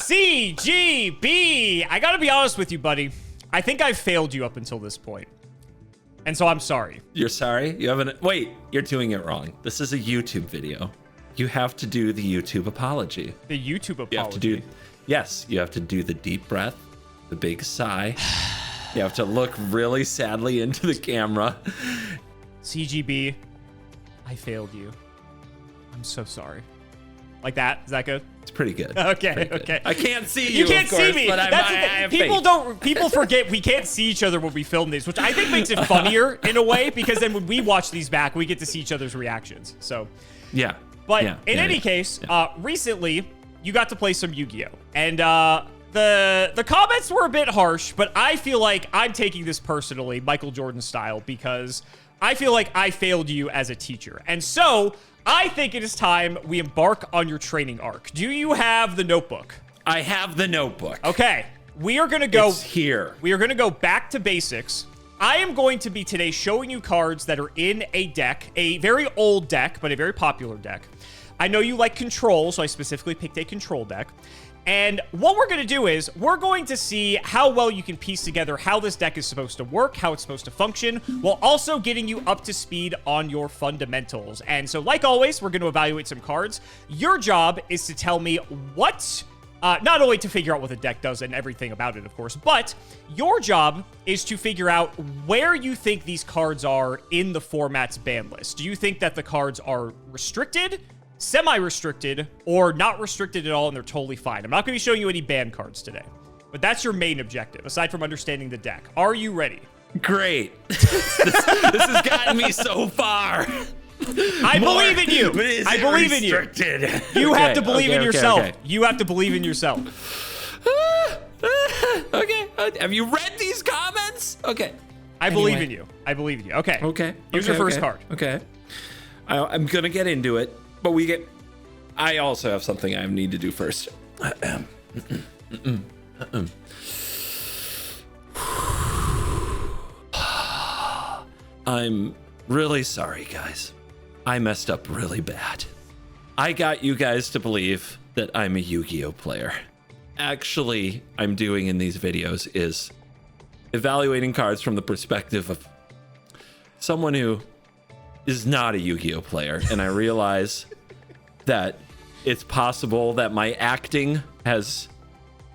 CGB. I gotta be honest with you, buddy. I think I've failed you up until this point. And so I'm sorry. You're sorry? You haven't... Wait, you're doing it wrong. This is a YouTube video. You have to do the YouTube apology. The YouTube apology? You have to do... Yes, you have to do the deep breath, the big sigh. You have to look really sadly into the camera. CGB, I failed you. I'm so sorry. Like that? Is that good? It's pretty good. Okay, pretty good. okay. I can't see you, can't of course, see me. But That's I have people faith. people forget we can't see each other when we film these, which I think makes it funnier in a way, because then when we watch these back, we get to see each other's reactions. So yeah. But in any case, recently you got to play some Yu-Gi-Oh! And the comments were a bit harsh, but I feel like I'm taking this personally, Michael Jordan style, because I feel like I failed you as a teacher. And so I think it is time we embark on your training arc. Do you have the notebook? I have the notebook. Okay. We are going to go... It's here. We are going to go back to basics. I am going to be today showing you cards that are in a deck, a very old deck, but a very popular deck. I know you like control, so I specifically picked a control deck. And what we're going to do is we're going to see how well you can piece together how this deck is supposed to work, how it's supposed to function, while also getting you up to speed on your fundamentals. And so, like always, we're going to evaluate some cards. Your job is to tell me what... not only to figure out what the deck does and everything about it, of course, but your job is to figure out where you think these cards are in the format's ban list. Do you think that the cards are restricted, semi-restricted, or not restricted at all and they're totally fine? I'm not going to be showing you any ban cards today, but that's your main objective, aside from understanding the deck. Are you ready? Great. This has gotten me so far. I believe in you. I believe in you. You have to believe in yourself. Okay. You have to believe in yourself. Okay. Have you read these comments? Okay. I believe in you. I believe in you. Okay. Okay. Here's your first card. Okay. I'm going to get into it, but I also have something I need to do first. I'm really sorry, guys. I messed up really bad. I got you guys to believe that I'm a Yu-Gi-Oh player. Actually, I'm doing in these videos is evaluating cards from the perspective of someone who is not a Yu-Gi-Oh player. And I realize that it's possible that my acting has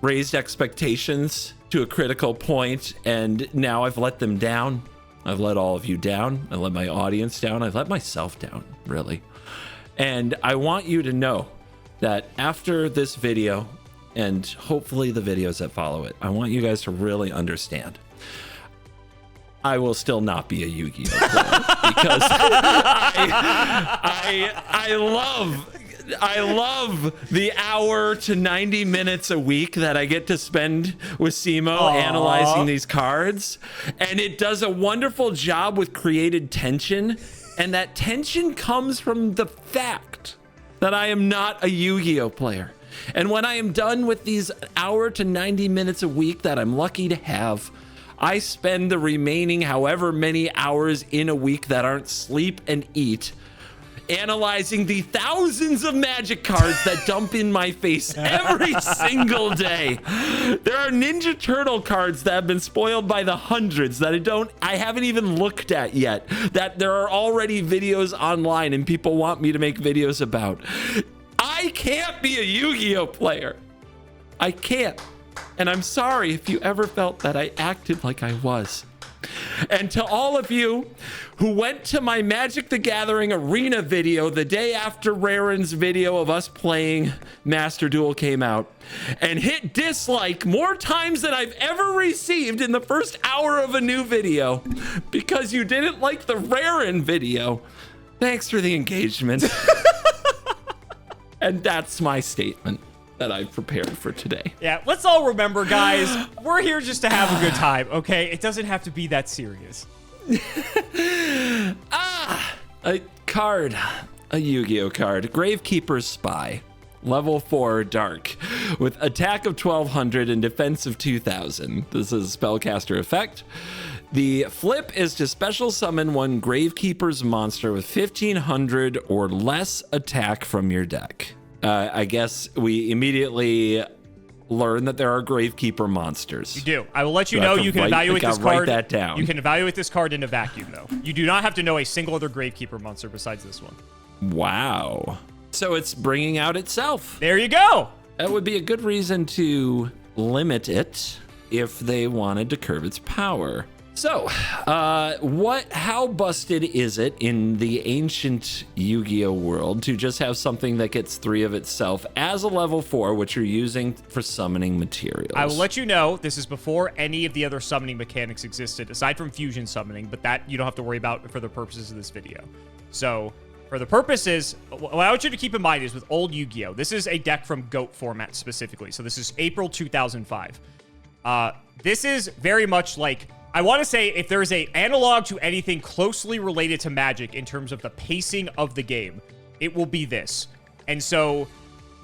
raised expectations to a critical point, and now I've let them down. I've let all of you down. I let my audience down. I've let myself down, really. And I want you to know that after this video, and hopefully the videos that follow it, I want you guys to really understand I will still not be a Yu-Gi-Oh player because I love the hour to 90 minutes a week that I get to spend with Cimo analyzing these cards. And it does a wonderful job with created tension. And that tension comes from the fact that I am not a Yu-Gi-Oh player. And when I am done with these hour to 90 minutes a week that I'm lucky to have, I spend the remaining however many hours in a week that aren't sleep and eat analyzing the thousands of magic cards that dump in my face every single day. There are Ninja Turtle cards that have been spoiled by the hundreds that I haven't even looked at yet, that there are already videos online and people want me to make videos about. I can't be a Yu-Gi-Oh player. I can't. And I'm sorry if you ever felt that I acted like I was. And to all of you who went to my Magic the Gathering Arena video the day after Raren's video of us playing Master Duel came out and hit dislike more times than I've ever received in the first hour of a new video because you didn't like the Raren video, thanks for the engagement. And that's my statement that I've prepared for today. Yeah, let's all remember, guys, we're here just to have a good time, okay? It doesn't have to be that serious. A card, a Yu-Gi-Oh card, Gravekeeper's Spy, level 4 dark, with attack of 1200 and defense of 2000. This is a spellcaster effect. The flip is to special summon one Gravekeeper's monster with 1500 or less attack from your deck. I guess we immediately learn that there are Gravekeeper monsters. You do. I will let you know you can evaluate this card. Write that down. You can evaluate this card in a vacuum, though. You do not have to know a single other Gravekeeper monster besides this one. Wow. So it's bringing out itself. There you go. That would be a good reason to limit it if they wanted to curb its power. So, how busted is it in the ancient Yu-Gi-Oh world to just have something that gets 3 of itself as a level 4, which you're using for summoning materials? I will let you know, this is before any of the other summoning mechanics existed, aside from fusion summoning, but that you don't have to worry about for the purposes of this video. So, for the purposes, what I want you to keep in mind is with old Yu-Gi-Oh, this is a deck from GOAT format specifically. So this is April 2005. This is very much like, I want to say if there's a analog to anything closely related to Magic in terms of the pacing of the game, it will be this. And so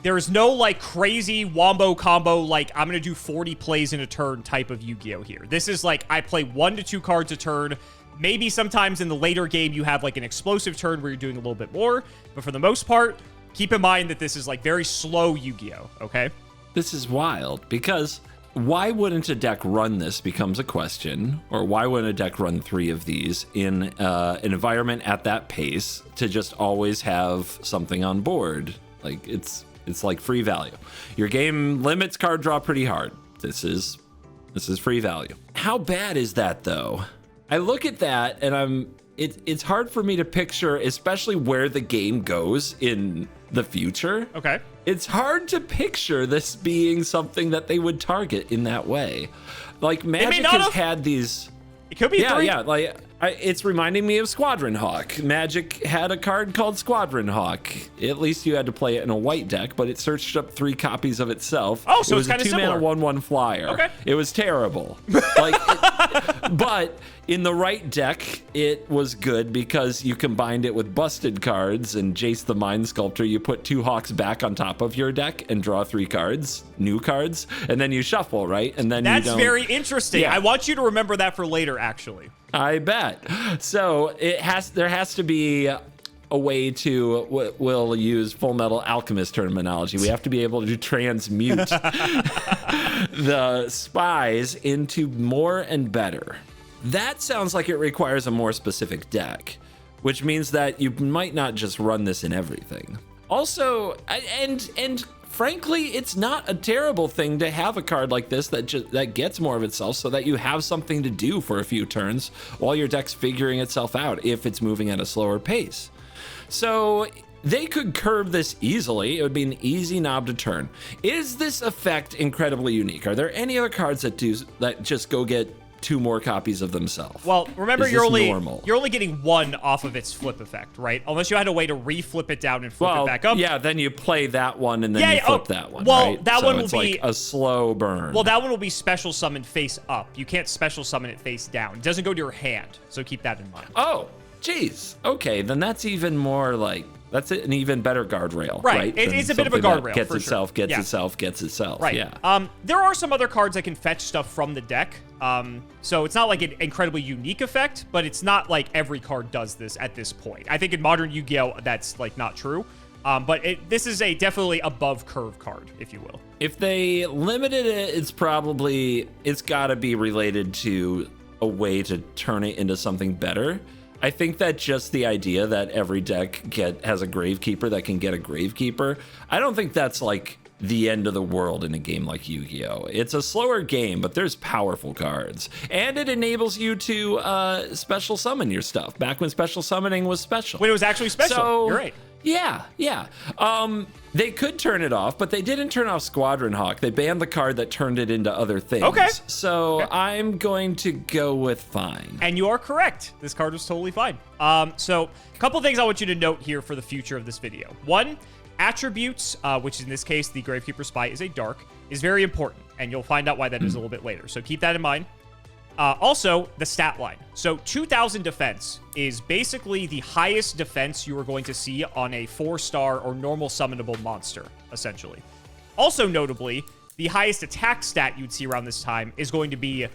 there's no like crazy wombo combo, like I'm going to do 40 plays in a turn type of Yu-Gi-Oh here. This is like I play 1 to 2 cards a turn. Maybe sometimes in the later game you have like an explosive turn where you're doing a little bit more. But for the most part, keep in mind that this is like very slow Yu-Gi-Oh, okay? This is wild because why wouldn't a deck run this becomes a question, or why wouldn't a deck run 3 of these in an environment at that pace to just always have something on board? Like it's like free value. Your game limits card draw pretty hard. This is free value. How bad is that though? I look at that and it's hard for me to picture, especially where the game goes in the future. Okay. It's hard to picture this being something that they would target in that way. Like Magic has had these. It could be 3. Yeah. Like it's reminding me of Squadron Hawk. Magic had a card called Squadron Hawk. At least you had to play it in a white deck, but it searched up 3 copies of itself. Oh, so it was it's kind of similar. 2-mana 1/1 flyer. Okay. It was terrible. But in the right deck, it was good because you combined it with busted cards and Jace the Mind Sculptor. You put 2 Hawks back on top of your deck and draw 3 cards, new cards, and then you shuffle, right? And then that's very interesting. Yeah. I want you to remember that for later, actually. I bet. So there has to be a way to, we'll use Full Metal Alchemist terminology. We have to be able to transmute the spies into more and better. That sounds like it requires a more specific deck, which means that you might not just run this in everything. Also, and frankly, it's not a terrible thing to have a card like this that gets more of itself so that you have something to do for a few turns while your deck's figuring itself out if it's moving at a slower pace. So they could curb this easily. It would be an easy knob to turn. Is this effect incredibly unique? Are there any other cards that just go get 2 more copies of themselves? Well, remember you're only getting 1 off of its flip effect, right? Unless you had a way to reflip it down and flip it back up. Yeah, then you play that one and then you flip that one. Well, right? that one will it's be like a slow burn. Well, that one will be special summon face up. You can't special summon it face down. It doesn't go to your hand, so keep that in mind. Oh, geez. Okay, then that's even more like, that's an even better guardrail, right? It's a bit of a guardrail. Gets itself, gets itself. Right. Yeah. There are some other cards that can fetch stuff from the deck. So it's not like an incredibly unique effect, but it's not like every card does this at this point. I think in modern Yu-Gi-Oh, that's like not true. But this is a definitely above curve card, if you will. If they limited it, it's got to be related to a way to turn it into something better. I think that just the idea that every deck has a Gravekeeper that can get a Gravekeeper, I don't think that's like the end of the world in a game like Yu-Gi-Oh! It's a slower game, but there's powerful cards. And it enables you to special summon your stuff, back when special summoning was special. When it was actually special, so, you're right. Yeah. They could turn it off, but they didn't turn off Squadron Hawk. They banned the card that turned it into other things. Okay. So I'm going to go with fine. And you are correct. This card was totally fine. So a couple things I want you to note here for the future of this video. 1, attributes, which in this case, the Gravekeeper Spy is a dark, is very important. And you'll find out why that is a little bit later. So keep that in mind. Also, the stat line. So 2,000 defense is basically the highest defense you are going to see on a 4-star or normal summonable monster, essentially. Also notably, the highest attack stat you'd see around this time is going to be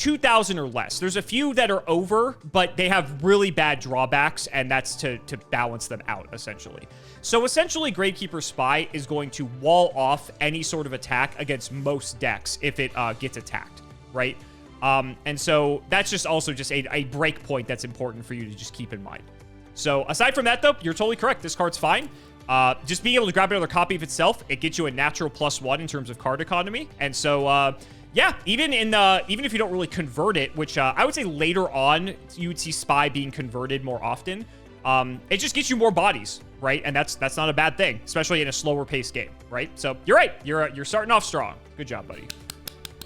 2,000 or less. There's a few that are over, but they have really bad drawbacks, and that's to balance them out, essentially. So essentially, Gravekeeper Spy is going to wall off any sort of attack against most decks if it gets attacked, right? And so that's just also just a break point that's important for you to just keep in mind. So aside from that, though, you're totally correct. This card's fine. Just being able to grab another copy of itself, it gets you a natural +1 in terms of card economy. And so, yeah, even if you don't really convert it, which I would say later on you would see Spy being converted more often, it just gets you more bodies, right? And that's not a bad thing, especially in a slower paced game, right? So you're right. You're starting off strong. Good job, buddy.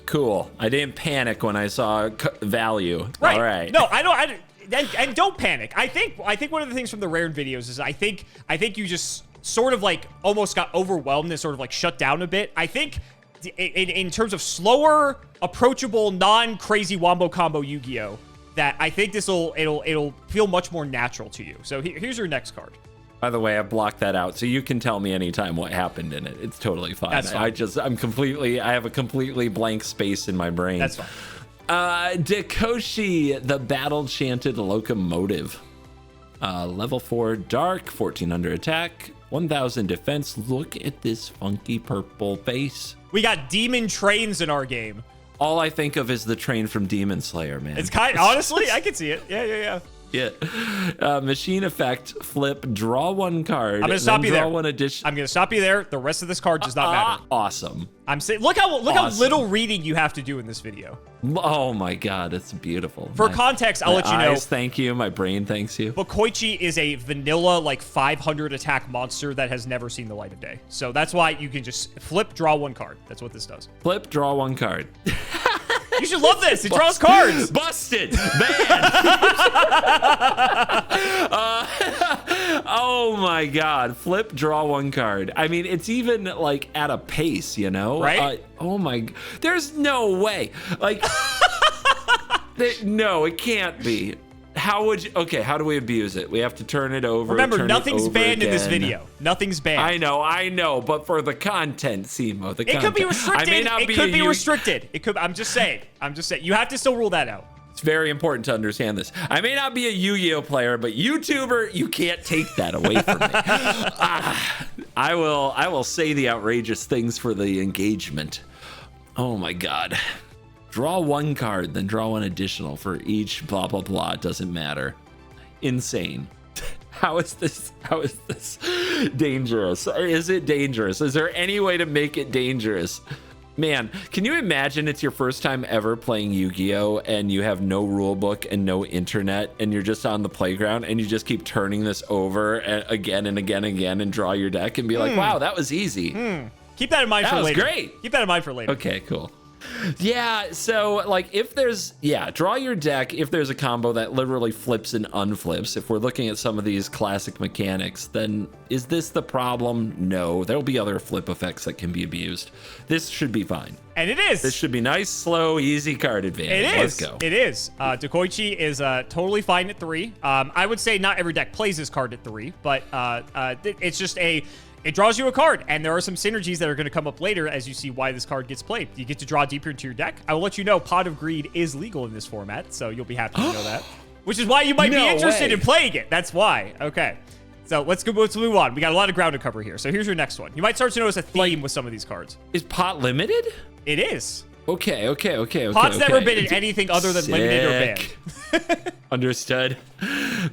Cool. I didn't panic when I saw value. Right. All right. No, I don't. And don't panic. I think one of the things from the rare videos is I think you just sort of like almost got overwhelmed and sort of like shut down a bit. I think in terms of slower, approachable, non-crazy wombo combo Yu-Gi-Oh, that I think it'll feel much more natural to you. So here's your next card. By the way, I blocked that out, so you can tell me anytime what happened in it. It's totally fine. That's fine. I have a completely blank space in my brain. That's fine. Dekoichi, the battle-chanted locomotive. Level 4 dark, 1400 attack, 1000 defense. Look at this funky purple face. We got demon trains in our game. All I think of is the train from Demon Slayer, man. It's honestly, I can see it. Yeah. Yeah. Machine effect, flip, draw one card. I'm gonna stop you there. One addition. I'm gonna stop you there. The rest of this card does not matter. Awesome. I'm saying, look how little reading you have to do in this video. Oh my God, it's beautiful. For context, I'll let you know. Thank you. My brain thanks you. Dekoichi is a vanilla, like 500 attack monster that has never seen the light of day. So that's why you can just flip, draw one card. That's what this does. Flip, draw one card. You should love this. It draws cards. Busted. Bad. Oh my God. Flip, draw one card. I mean, it's even like at a pace, you know? Right? Oh my. There's no way. Like, no, it can't be. How would you? Okay, how do we abuse it? We have to turn it over. Remember, nothing's banned in this video. Nothing's banned. I know, but for the content, Cimo, it could be restricted. It could be restricted. It could. I'm just saying. You have to still rule that out. It's very important to understand this. I may not be a Yu-Gi-Oh player, but YouTuber, you can't take that away from me. I will say the outrageous things for the engagement. Oh my God. Draw one card, then draw one additional for each blah, blah, blah. It doesn't matter. Insane. How is this dangerous? Is it dangerous? Is there any way to make it dangerous? Man, can you imagine it's your first time ever playing Yu-Gi-Oh and you have no rule book and no internet and you're just on the playground and you just keep turning this over again and again and again and draw your deck and be like, wow, that was easy. Keep that in mind for later. That was great. Keep that in mind for later. Okay, cool. Yeah, so like if there's, draw your deck if there's a combo that literally flips and unflips. If we're looking at some of these classic mechanics, then is this the problem? No, there'll be other flip effects that can be abused. This should be fine. And it is. This should be nice, slow, easy card advantage. It is. Let's go. It is. Dekoichi is totally fine at 3. I would say not every deck plays this card at 3, but it's just it draws you a card, and there are some synergies that are going to come up later as you see why this card gets played. You get to draw deeper into your deck. I will let you know Pot of Greed is legal in this format, so you'll be happy to know that. Which is why you might be interested in playing it. That's why. Okay. So let's move on. We got a lot of ground to cover here. So here's your next one. You might start to notice a theme with some of these cards. Is Pot limited? It is. Okay. Pot's never been in anything other than limited or banned. Understood.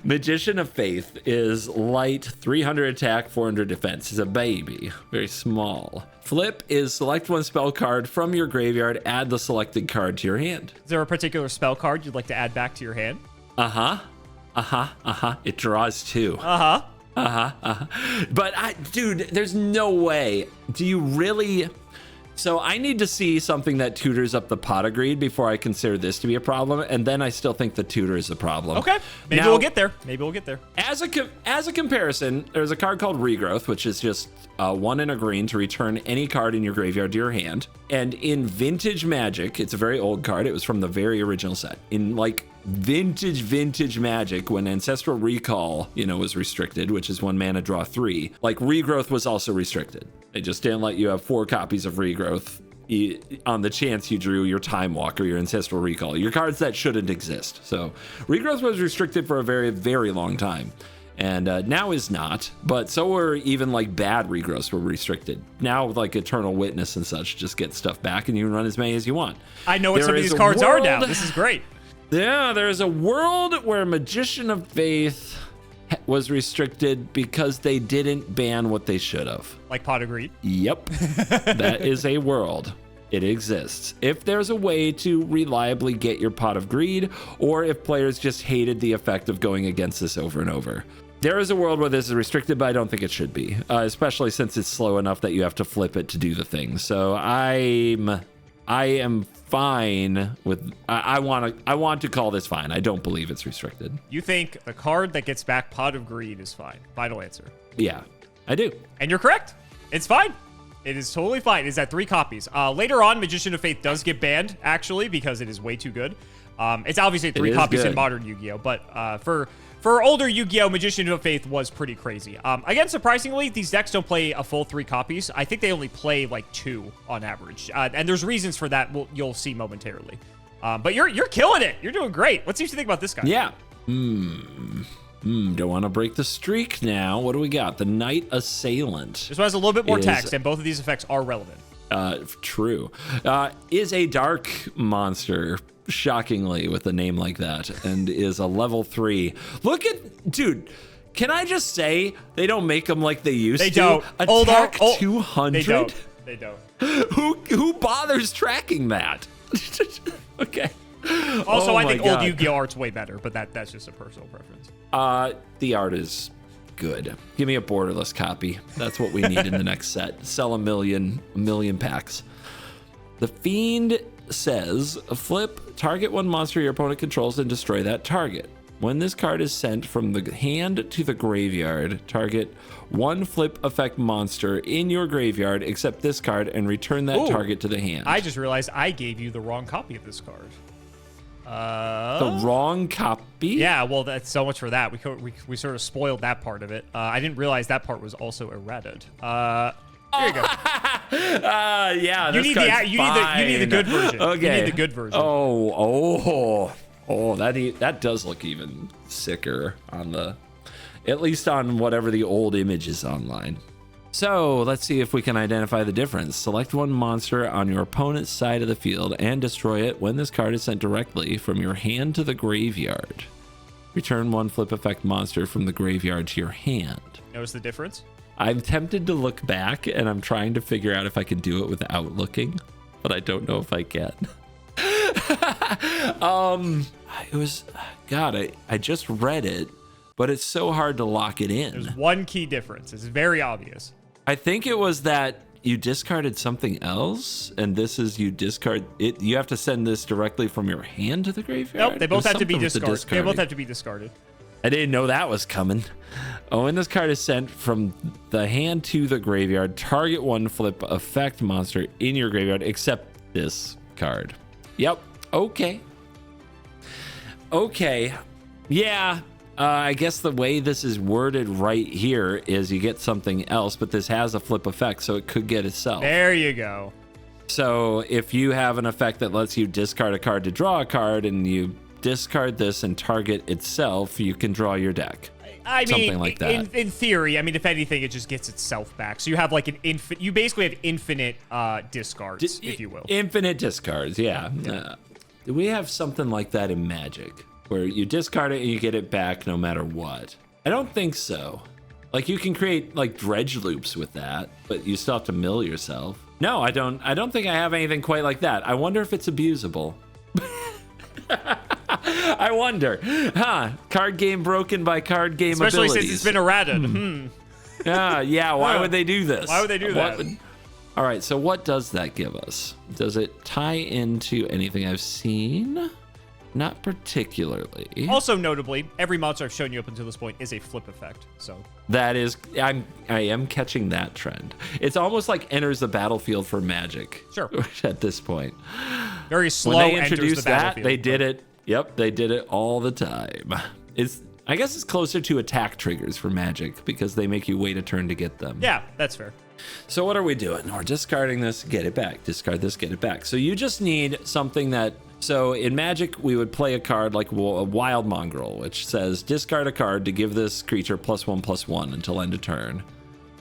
Magician of Faith is light, 300 attack, 400 defense. Is a baby, very small. Flip is select one spell card from your graveyard, add the selected card to your hand. Is there a particular spell card you'd like to add back to your hand? It draws 2. But dude, there's no way. Do you really? So I need to see something that tutors up the Pot of Greed before I consider this to be a problem, and then I still think the tutor is a problem. Okay, maybe we'll get there. As a comparison, there's a card called Regrowth, which is just 1 and a green to return any card in your graveyard to your hand. And in Magic, it's a very old card. It was from the very original set. In like vintage Magic, when Ancestral Recall, was restricted, which is 1 mana, draw 3, like Regrowth was also restricted. They just didn't let you have 4 copies of Regrowth, on the chance you drew your Time Walk or your Ancestral Recall, your cards that shouldn't exist. So regrowth was restricted for a very, very long time. And now is not, but so were even like bad regrowths were restricted. Now like Eternal Witness and such just get stuff back and you can run as many as you want. I know what some of these cards are now. This is great. Yeah, there is a world where Magician of Faith was restricted because they didn't ban what they should have. Like Pot of Greed? Yep. That is a world. It exists. If there's a way to reliably get your Pot of Greed, or if players just hated the effect of going against this over and over. There is a world where this is restricted, but I don't think it should be, especially since it's slow enough that you have to flip it to do the thing. So I am fine with. I want to call this fine. I don't believe it's restricted. You think the card that gets back Pot of Greed is fine? Final answer. Yeah, I do. And you're correct. It's fine. It is totally fine. It's at 3 copies. Later on, Magician of Faith does get banned, actually, because it is way too good. It's obviously 3 copies in modern Yu-Gi-Oh! But for older Yu-Gi-Oh! Magician of Faith was pretty crazy. Again, surprisingly, these decks don't play a full 3 copies. I think they only play like 2 on average. And there's reasons for that you'll see momentarily. But you're killing it. You're doing great. What seems to think about this guy? Yeah. Don't want to break the streak now. What do we got? The Knight Assailant. This one has a little bit more text, and both of these effects are relevant. True. Is a dark monster, shockingly, with a name like that, and is a level 3. Look at, dude, can I just say they don't make them like they used to? They don't. Attack 200? They don't. Who bothers tracking that? Okay. Also, I think old Yu-Gi-Oh! Art's way better, but that's just a personal preference. The art is good. Give me a borderless copy. That's what we need in the next set. Sell a million packs. The Fiend says, flip, target one monster your opponent controls and destroy that target. When this card is sent from the hand to the graveyard, target one flip effect monster in your graveyard except this card and return that target to the hand. I just realized I gave you the wrong copy of this card. The wrong copy? Yeah, well, that's so much for that. We sort of spoiled that part of it. I didn't realize that part was also errated. Here you go. Yeah, you need the good version. Okay. You need the good version. That does look even sicker on at least on whatever the old image is online. So let's see if we can identify the difference. Select one monster on your opponent's side of the field and destroy it when this card is sent directly from your hand to the graveyard. Return one flip effect monster from the graveyard to your hand. Notice the difference? I'm tempted to look back and I'm trying to figure out if I can do it without looking, but I don't know if I can. I just read it, but it's so hard to lock it in. There's one key difference. It's very obvious. I think it was that you discarded something else, and this is you discard it. You have to send this directly from your hand to the graveyard. Nope, they both have to be discarded. They both have to be discarded. I didn't know that was coming. Oh, when this card is sent from the hand to the graveyard, target one flip effect monster in your graveyard except this card. Yep. Okay. Yeah. I guess the way this is worded right here is you get something else, but this has a flip effect, so it could get itself. There you go. So if you have an effect that lets you discard a card to draw a card, and you discard this and target itself, you can draw your deck. I mean, something like that. In theory, I mean, if anything, it just gets itself back. So you have like you basically have infinite discards, if you will. Infinite discards, yeah. Do we have something like that in Magic, where you discard it and you get it back no matter what? I don't think so. Like you can create like dredge loops with that, but you still have to mill yourself. No, I don't think I have anything quite like that. I wonder if it's abusable. I wonder. Card game broken by card game Especially abilities. since it's been errated. Yeah, why would they do this? Why would they do that? All right, so what does that give us? Does it tie into anything I've seen? Not particularly. Also notably, every monster I've shown you up until this point is a flip effect. So that is, I am catching that trend. It's almost like enters the battlefield for Magic. Sure. At this point, very slow. When they introduced that, they did it. Yep, they did it all the time. I guess it's closer to attack triggers for Magic because they make you wait a turn to get them. Yeah, that's fair. So what are we doing? We're discarding this, get it back. Discard this, get it back. So you just need something that... So in Magic, we would play a card like a Wild Mongrel, which says discard a card to give this creature +1/+1 until end of turn.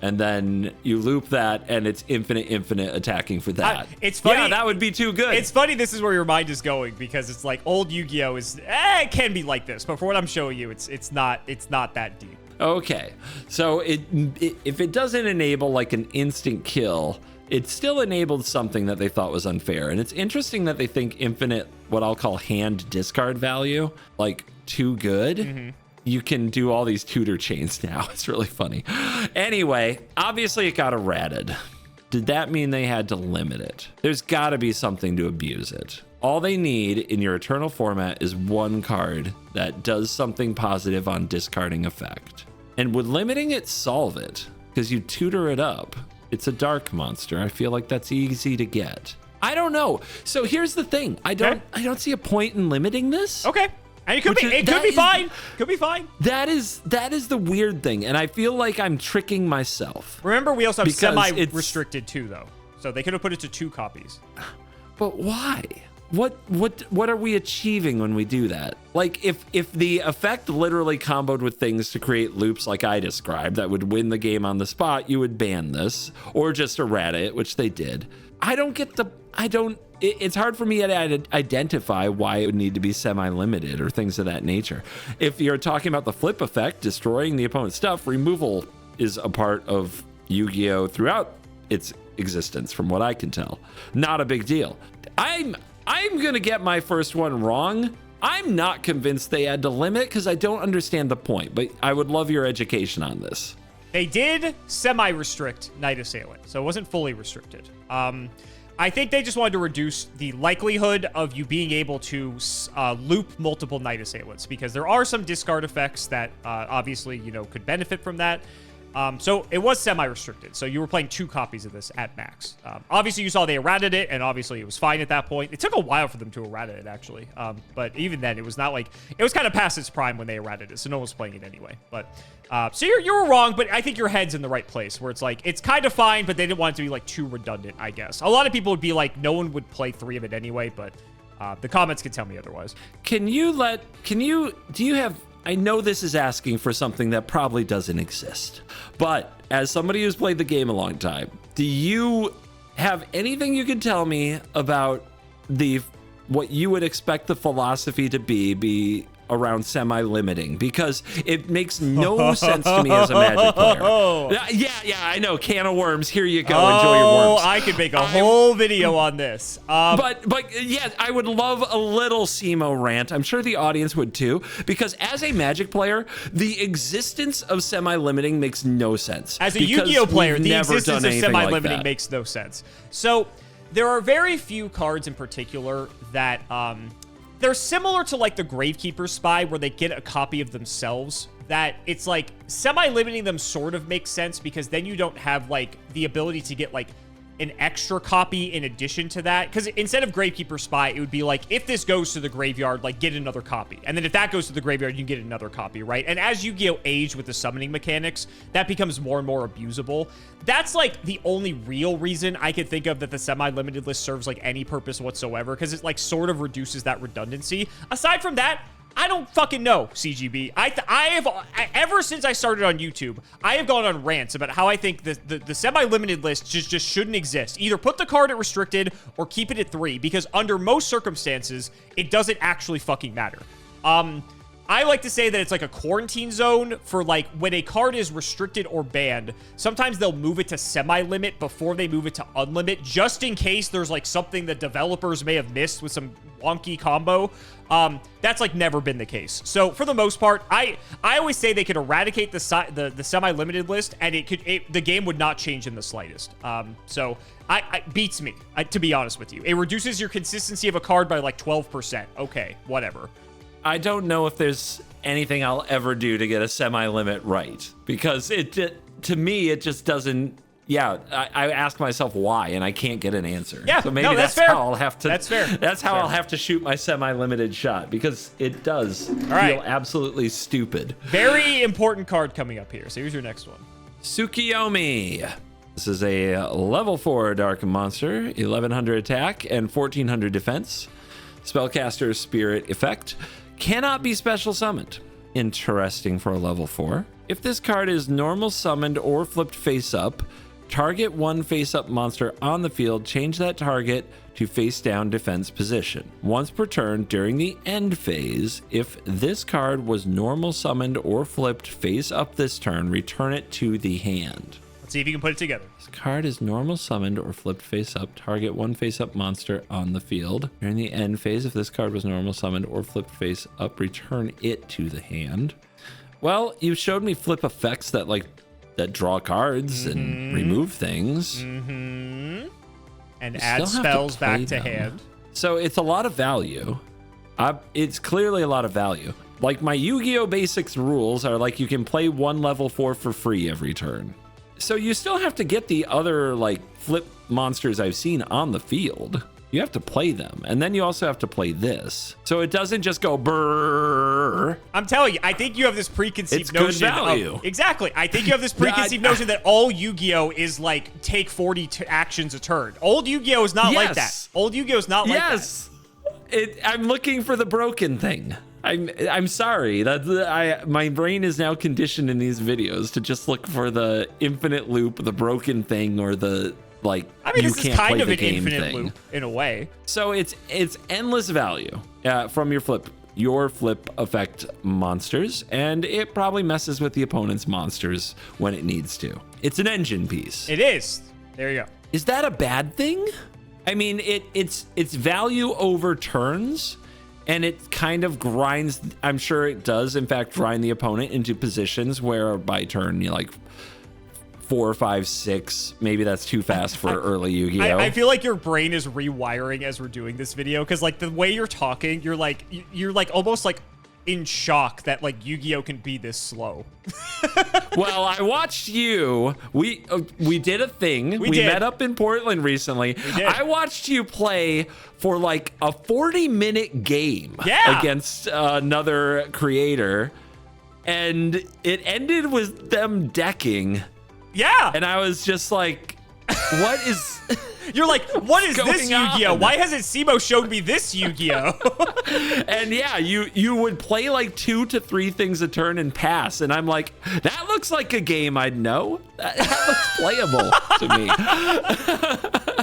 And then you loop that, and it's infinite attacking for that. It's funny. Yeah, that would be too good. It's funny this is where your mind is going, because it's like old Yu-Gi-Oh! It can be like this, but for what I'm showing you, it's not that deep. Okay, so if it doesn't enable like an instant kill, it still enabled something that they thought was unfair. And it's interesting that they think infinite, what I'll call hand discard value, like too good. Mm-hmm. You can do all these tutor chains now. It's really funny. Anyway, obviously it got errated. Did that mean they had to limit it? There's got to be something to abuse it. All they need in your Eternal format is one card that does something positive on discarding effect. And would limiting it solve it? Because you tutor it up. It's a dark monster. I feel like that's easy to get. I don't know. So here's the thing. I don't see a point in limiting this. Okay. And it could be fine. Could be fine. That is the weird thing, and I feel like I'm tricking myself. Remember, we also have semi-restricted too, though. So they could have put it to 2 copies. But why? What are we achieving when we do that? Like, if the effect literally comboed with things to create loops like I described that would win the game on the spot, you would ban this or just errata it, which they did. It's hard for me to identify why it would need to be semi-limited or things of that nature. If you're talking about the flip effect, destroying the opponent's stuff, removal is a part of Yu-Gi-Oh! Throughout its existence, from what I can tell. Not a big deal. I'm going to get my first one wrong. I'm not convinced they had to limit because I don't understand the point, but I would love your education on this. They did semi-restrict Night Assailant, so it wasn't fully restricted. I think they just wanted to reduce the likelihood of you being able to loop multiple Night Assailants, because there are some discard effects that obviously, could benefit from that. So it was semi-restricted. So you were playing 2 copies of this at max. Obviously, you saw they errated it, and obviously it was fine at that point. It took a while for them to errata it, actually. But even then, it was not like... It was kind of past its prime when they errated it, so no one was playing it anyway. But so you were wrong, but I think your head's in the right place, where it's like, it's kind of fine, but they didn't want it to be like too redundant, I guess. A lot of people would be like, no one would play 3 of it anyway, but the comments can tell me otherwise. Do you have... I know this is asking for something that probably doesn't exist, but as somebody who's played the game a long time, do you have anything you can tell me about what you would expect the philosophy to be around semi-limiting? Because it makes no sense to me as a Magic player. Yeah, I know. Can of worms. Here you go. Enjoy your worms. I could make a whole video on this. But yeah, I would love a little Cimoooooo rant. I'm sure the audience would too, because as a Magic player, the existence of semi-limiting makes no sense. As a Yu-Gi-Oh player, the existence of semi-limiting makes no sense. So there are very few cards in particular that... they're similar to like the Gravekeeper spy, where they get a copy of themselves, that it's like semi-limiting them sort of makes sense, because then you don't have like the ability to get like an extra copy in addition to that. Because instead of Gravekeeper spy, it would be like, if this goes to the graveyard, like get another copy. And then if that goes to the graveyard, you get another copy, right? And as Yu-Gi-Oh! Aged with the summoning mechanics, that becomes more and more abusable. That's like the only real reason I could think of that the semi-limited list serves like any purpose whatsoever, because it like sort of reduces that redundancy. Aside from that, I don't fucking know, CGB. Ever since I started on YouTube, I have gone on rants about how I think the semi-limited list just shouldn't exist. Either put the card at restricted or keep it at 3, because under most circumstances, it doesn't actually fucking matter. I like to say that it's like a quarantine zone for like when a card is restricted or banned. Sometimes they'll move it to semi-limit before they move it to unlimit, just in case there's like something that developers may have missed with some wonky combo. That's like never been the case. So for the most part, I always say they could eradicate the semi-limited list, and the game would not change in the slightest. So it beats me, to be honest with you. It reduces your consistency of a card by like 12%. Okay, whatever. I don't know if there's anything I'll ever do to get a semi-limit right, because to me, it just doesn't... yeah, I ask myself why, and I can't get an answer. Yeah, so maybe no, that's fair. how I'll have to. That's fair. That's how I'll have to shoot my semi-limited shot, because it does right. feel absolutely stupid. Very important card coming up here. So here's your next one. Tsukuyomi. This is a level 4 dark monster, 1100 attack and 1400 defense. Spellcaster spirit effect. Cannot be special summoned. Interesting for a level 4. If this card is normal summoned or flipped face up, target one face up monster on the field, change that target to face down defense position. Once per turn during the end phase, if this card was normal summoned or flipped face up this turn, return it to the hand. Let's see if you can put it together. This card is normal summoned or flipped face up, target one face up monster on the field. During the end phase, if this card was normal summoned or flipped face up, return it to the hand. Well, you showed me flip effects that draw cards and remove things. And add spells back to hand. So it's a lot of value. It's clearly a lot of value. Like my Yu-Gi-Oh! Basics rules are like you can play one level 4 for free every turn. So you still have to get the other like flip monsters I've seen on the field. You have to play them. And then you also have to play this. So it doesn't just go brrrr. I'm telling you, I think you have this preconceived It's notion good value. Exactly. I think you have this preconceived notion that all Yu-Gi-Oh! Is like take 40 actions a turn. Old Yu-Gi-Oh! Is not like that. Old Yu-Gi-Oh! Is not like that. I'm looking for the broken thing. I'm sorry. My brain is now conditioned in these videos to just look for the infinite loop, the broken thing, or the like. I mean, you this can't is kind play of the an game infinite thing. loop in a way. So it's endless value from your flip effect monsters, and it probably messes with the opponent's monsters when it needs to. It's an engine piece. It is. There you go. Is that a bad thing? I mean, it's value over turns, and it kind of grinds. I'm sure it does, in fact, grind the opponent into positions where by turn you like 4, 5, 6. Maybe that's too fast for early Yu-Gi-Oh! I feel like your brain is rewiring as we're doing this video, because like the way you're talking, you're like almost like in shock that like Yu-Gi-Oh! Can be this slow. Well, I watched you. We did a thing. We met up in Portland recently. I watched you play for like a 40-minute game against another creator, and it ended with them decking. Yeah. And I was just like, what is... You're like, what is going this Yu-Gi-Oh? on? Why hasn't Simo showed me this Yu-Gi-Oh? And yeah, you would play like 2 to 3 things a turn and pass. And I'm like, that looks like a game I'd know. That looks playable to me.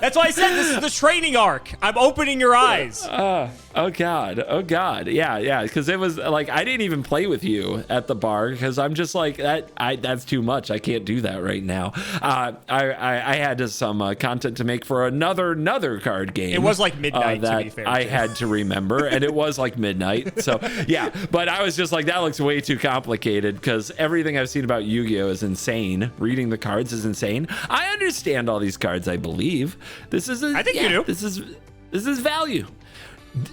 That's why I said this is the training arc. I'm opening your eyes. Oh God. Yeah. Because it was like, I didn't even play with you at the bar because I'm just like, that's too much. I can't do that right now. I had some content to make for another card game. It was like midnight, that to be fair. I had to remember, and it was like midnight. So yeah, but I was just like, that looks way too complicated because everything I've seen about Yu-Gi-Oh! Is insane. Reading the cards is insane. I understand all these cards, I believe. I think you do. This is value.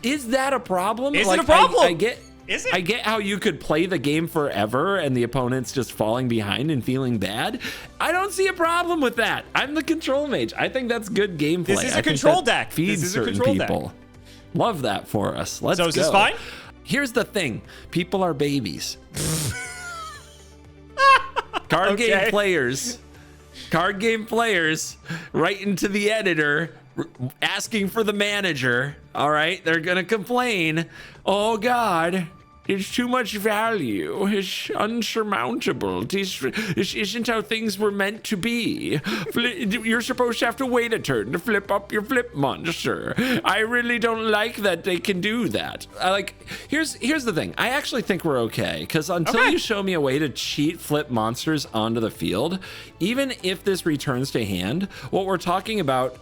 Is that a problem? Is it a problem? I get. Is it? I get how you could play the game forever and the opponent's just falling behind and feeling bad. I don't see a problem with that. I'm the control mage. I think that's good gameplay. This is a control deck. Feeds This is a certain control people. deck. Love that for us. Let's go. So is this fine? Here's the thing. People are babies. Card game players right into the editor asking for the manager. All right, they're gonna complain. Oh God, it's too much value. It's unsurmountable. This isn't how things were meant to be. You're supposed to have to wait a turn to flip up your flip monster. I really don't like that they can do that. Here's the thing. I actually think we're okay, because until you show me a way to cheat flip monsters onto the field, even if this returns to hand, what we're talking about,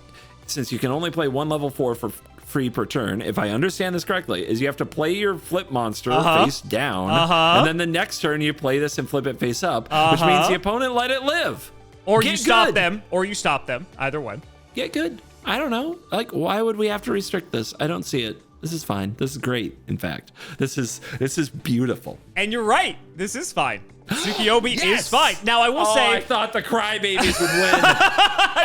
since you can only play one level 4 for free per turn, if I understand this correctly, is you have to play your flip monster face down, and then the next turn you play this and flip it face up, which means the opponent let it live. Or you stop them. Either one. Get good. I don't know. Like, why would we have to restrict this? I don't see it. This is fine. This is great. In fact, this is beautiful. And you're right. This is fine. Tsukuyomi Yes! is fine. Now, I will say... I thought the crybabies would win.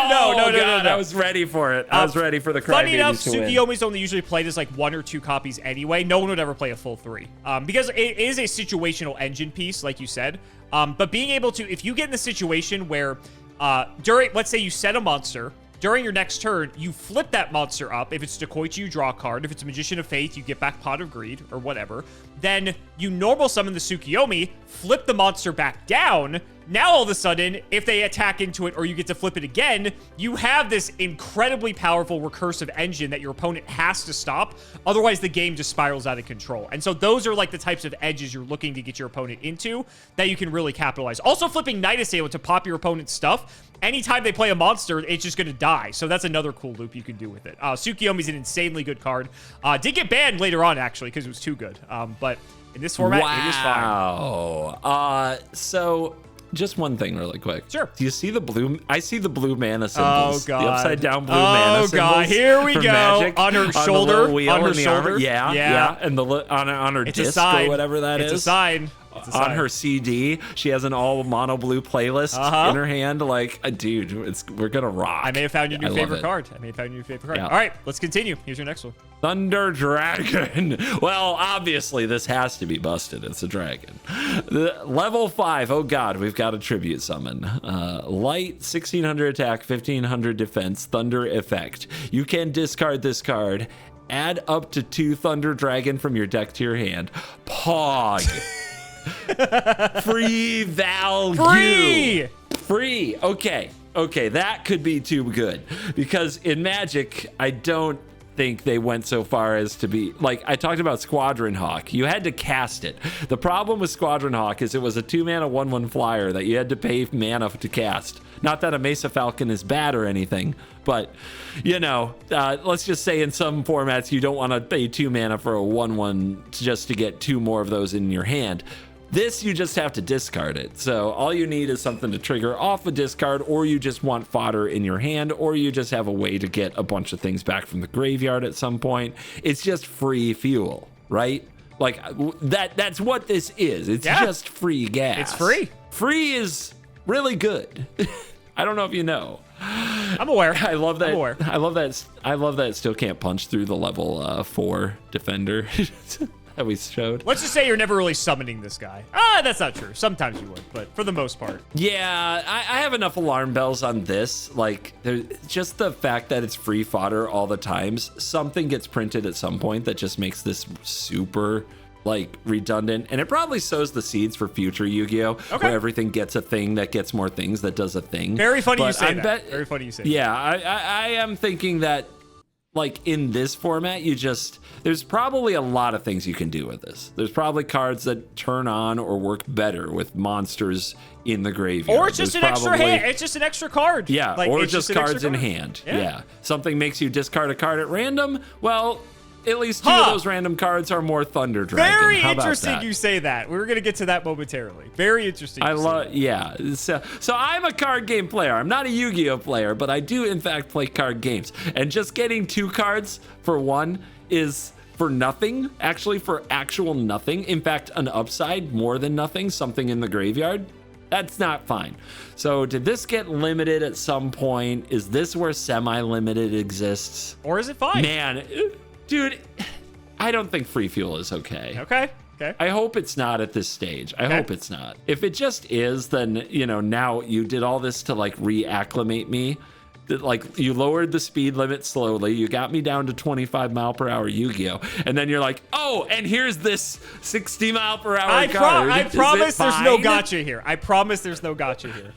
No. I was ready for it. I was ready for the Funny enough, crybabies to win. Tsukuyomi's only usually played as like 1 or 2 copies anyway. No one would ever play a full 3. Because it is a situational engine piece, like you said. But being able to, if you get in the situation where let's say you set a monster, during your next turn, you flip that monster up. If it's Dekoichi, you draw a card. If it's a Magician of Faith, you get back Pot of Greed or whatever. Then you normal summon the Tsukuyomi, flip the monster back down. Now, all of a sudden, if they attack into it or you get to flip it again, you have this incredibly powerful recursive engine that your opponent has to stop. Otherwise, the game just spirals out of control. And so those are like the types of edges you're looking to get your opponent into that you can really capitalize. Also, flipping Night Assailant to pop your opponent's stuff. Anytime they play a monster, it's just going to die. So that's another cool loop you can do with it. Tsukuyomi's an insanely good card. Did get banned later on, actually, because it was too good. But in this format, it is fine. Wow. So... just one thing really quick. Sure. Do you see the blue? I see the blue mana symbols. Oh, God. The upside down blue mana symbols. Oh, God. Here we go. Magic, on her shoulder. On the on her in the shoulder. armor. Yeah. And on her it's disc a sign. or whatever that it's is. It's a sign. On her CD, she has an all mono blue playlist in her hand. Like, dude, we're gonna rock. I may have found your new favorite card. Yeah. All right, let's continue. Here's your next one. Thunder Dragon. Well, obviously, this has to be busted. It's a dragon. Level 5. Oh, God, we've got a tribute summon. Light, 1600 attack, 1500 defense, Thunder effect. You can discard this card. Add up to 2 Thunder Dragon from your deck to your hand. Pog. Free value. Free. Okay, that could be too good. Because in Magic, I don't think they went so far as to be like I talked about Squadron Hawk. You had to cast it. The problem with Squadron Hawk is it was a 2-mana 1/1 flyer that you had to pay mana to cast. Not that a Mesa Falcon is bad or anything, but you know, let's just say in some formats you don't want to pay 2 mana for a 1/1 just to get 2 more of those in your hand. This, you just have to discard it. So all you need is something to trigger off a discard, or you just want fodder in your hand, or you just have a way to get a bunch of things back from the graveyard at some point. It's just free fuel, right? Like that's what this is. It's just free gas. It's free. Free is really good. I don't know if you know. I'm aware. I love that. I'm aware. I love that it still can't punch through the level 4 defender. That we showed. Let's just say you're never really summoning this guy. That's not true. Sometimes you would, but for the most part. Yeah, I have enough alarm bells on this. Like, just the fact that it's free fodder all the times. Something gets printed at some point that just makes this super, like, redundant. And it probably sows the seeds for future Yu-Gi-Oh! Where everything gets a thing that gets more things that does a thing. Very funny you say that. Very funny you say that. Yeah, I am thinking that, like, in this format, there's probably a lot of things you can do with this. There's probably cards that turn on or work better with monsters in the graveyard. Or it's just extra hand. It's just an extra card. Yeah, like, or just cards in hand. Yeah. Something makes you discard a card at random. Well, at least 2 of those random cards are more Thunder Dragon. Very interesting you say that. We're going to get to that momentarily. Very interesting. So I'm a card game player. I'm not a Yu-Gi-Oh player, but I do in fact play card games. And just getting 2 cards for 1 is for nothing, actually for actual nothing. In fact, an upside more than nothing, something in the graveyard. That's not fine. So did this get limited at some point? Is this where semi-limited exists? Or is it fine? Man, dude, I don't think free fuel is okay. Okay. I hope it's not at this stage. I hope it's not. If it just is, then, you know, now you did all this to like reacclimate me. Like, you lowered the speed limit slowly. You got me down to 25 mile per hour Yu-Gi-Oh! And then you're like, oh, and here's this 60 mile per hour card. I promise there's no gotcha here. I promise there's no gotcha here.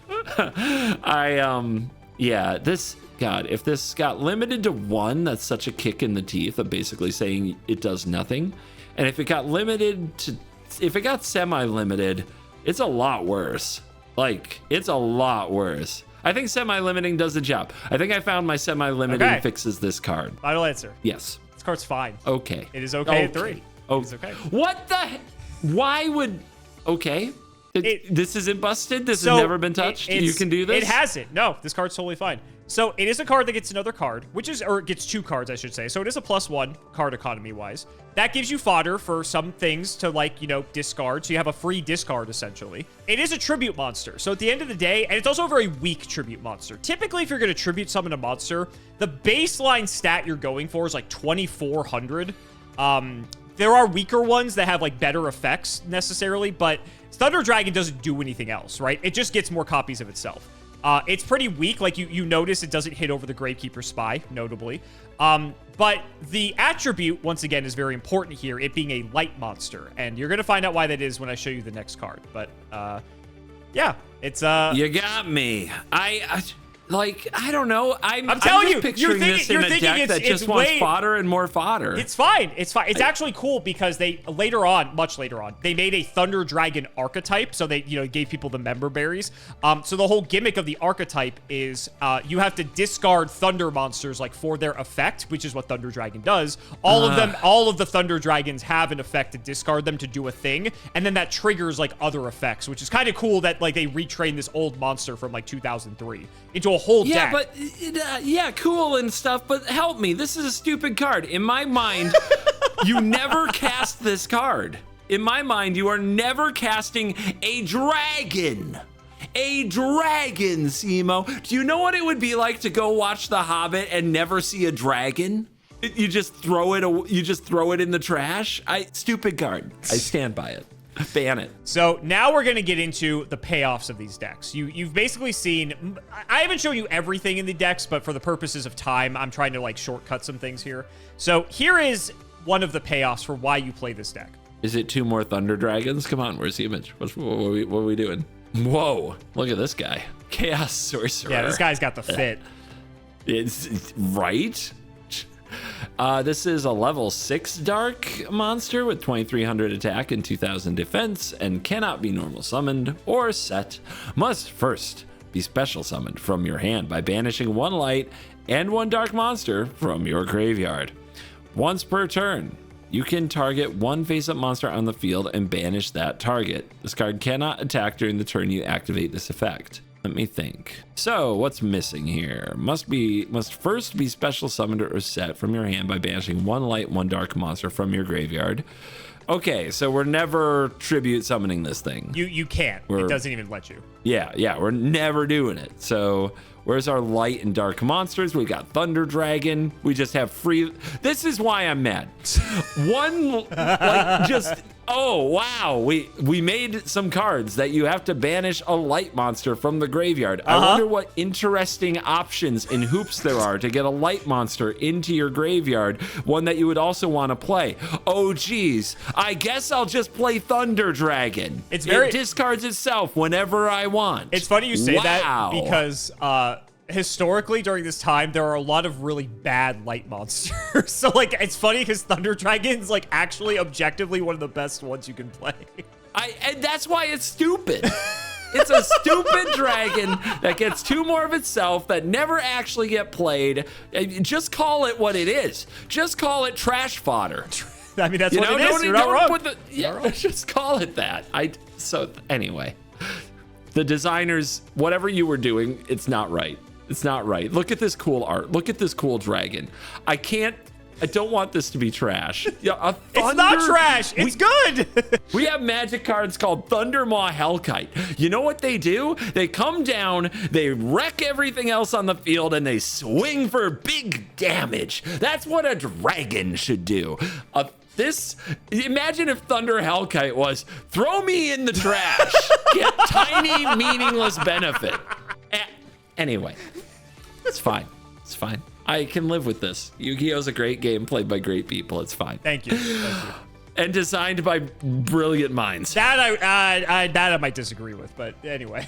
God, if this got limited to 1, that's such a kick in the teeth of basically saying it does nothing. And if it got semi-limited, it's a lot worse. Like, it's a lot worse. I think semi-limiting does the job. I think I found my semi-limiting fixes this card. Final answer. Yes. This card's fine. Okay. It is okay at 3. Oh, it's okay. What the? Why would? Okay. This isn't busted. This has never been touched. You can do this. It hasn't. No, this card's totally fine. So it is a card that gets another card, or it gets 2 cards, I should say. So it is a +1 card economy-wise. That gives you fodder for some things to, like, you know, discard. So you have a free discard, essentially. It is a tribute monster. So at the end of the day, and it's also a very weak tribute monster. Typically, if you're going to tribute summon a monster, the baseline stat you're going for is like 2,400. There are weaker ones that have, like, better effects, necessarily. But Thunder Dragon doesn't do anything else, right? It just gets more copies of itself. It's pretty weak. Like, you notice it doesn't hit over the Gravekeeper Spy, notably. But the attribute, once again, is very important here, it being a light monster. And you're going to find out why that is when I show you the next card. But, yeah, it's... You got me. I don't know. I'm telling just you, picturing this in a deck that just wants fodder and more fodder. It's fine. It's fine. It's actually cool because they much later on, they made a Thunder Dragon archetype. So they, you know, gave people the member berries. So the whole gimmick of the archetype is you have to discard Thunder monsters like for their effect, which is what Thunder Dragon does. All of the Thunder Dragons have an effect to discard them to do a thing, and then that triggers like other effects, which is kind of cool that like they retrained this old monster from like 2003 into a whole deck. But yeah, cool and stuff, but help me. This is a stupid card. In my mind, you never cast this card. In my mind, you are never casting a dragon. A dragon, Simo. Do you know what it would be like to go watch The Hobbit and never see a dragon? You just throw it in the trash. Stupid card. I stand by it. Ban it. So now we're going to get into the payoffs of these decks. You've basically seen, I haven't shown you everything in the decks, but for the purposes of time, I'm trying to like shortcut some things here. So here is one of the payoffs for why you play this deck. Is it 2 more Thunder Dragons? Come on, where's the image? What are we doing? Whoa, look at this guy. Chaos Sorcerer. Yeah, this guy's got the fit. It's right. This is a level 6 dark monster with 2,300 attack and 2,000 defense and cannot be normal summoned or set. Must first be special summoned from your hand by banishing 1 light and 1 dark monster from your graveyard. Once per turn, you can target 1 face-up monster on the field and banish that target. This card cannot attack during the turn you activate this effect. Let me think. So, what's missing here? Must first be special summoned or set from your hand by banishing 1 light, 1 dark monster from your graveyard. Okay, so we're never tribute summoning this thing. You can't. It doesn't even let you. Yeah, we're never doing it. So, where's our light and dark monsters? We got Thunder Dragon. We just have free. This is why I'm mad. Oh, wow. We made some cards that you have to banish a light monster from the graveyard. I wonder what interesting options in hoops there are to get a light monster into your graveyard, one that you would also want to play. Oh, geez. I guess I'll just play Thunder Dragon. It discards itself whenever I want. It's funny you say that because historically during this time there are a lot of really bad light monsters. So like it's funny because Thunder Dragon's like actually objectively one of the best ones you can play. And that's why it's stupid. It's a stupid dragon that gets 2 more of itself that never actually get played. Just call it what it is. Just call it trash fodder. I mean, that's what it is. You're not wrong. Just call it that. So anyway, the designers, whatever you were doing, it's not right. It's not right. Look at this cool art. Look at this cool dragon. I don't want this to be trash. Yeah, it's not trash. It's good. We have magic cards called Thundermaw Hellkite. You know what they do? They come down, they wreck everything else on the field, and they swing for big damage. That's what a dragon should do. Imagine if Thunder Hellkite was, throw me in the trash, get tiny, meaningless benefit. Anyway, it's fine. It's fine. I can live with this. Yu-Gi-Oh's a great game played by great people. It's fine. Thank you. Thank you. And designed by brilliant minds. That I might disagree with, but anyway.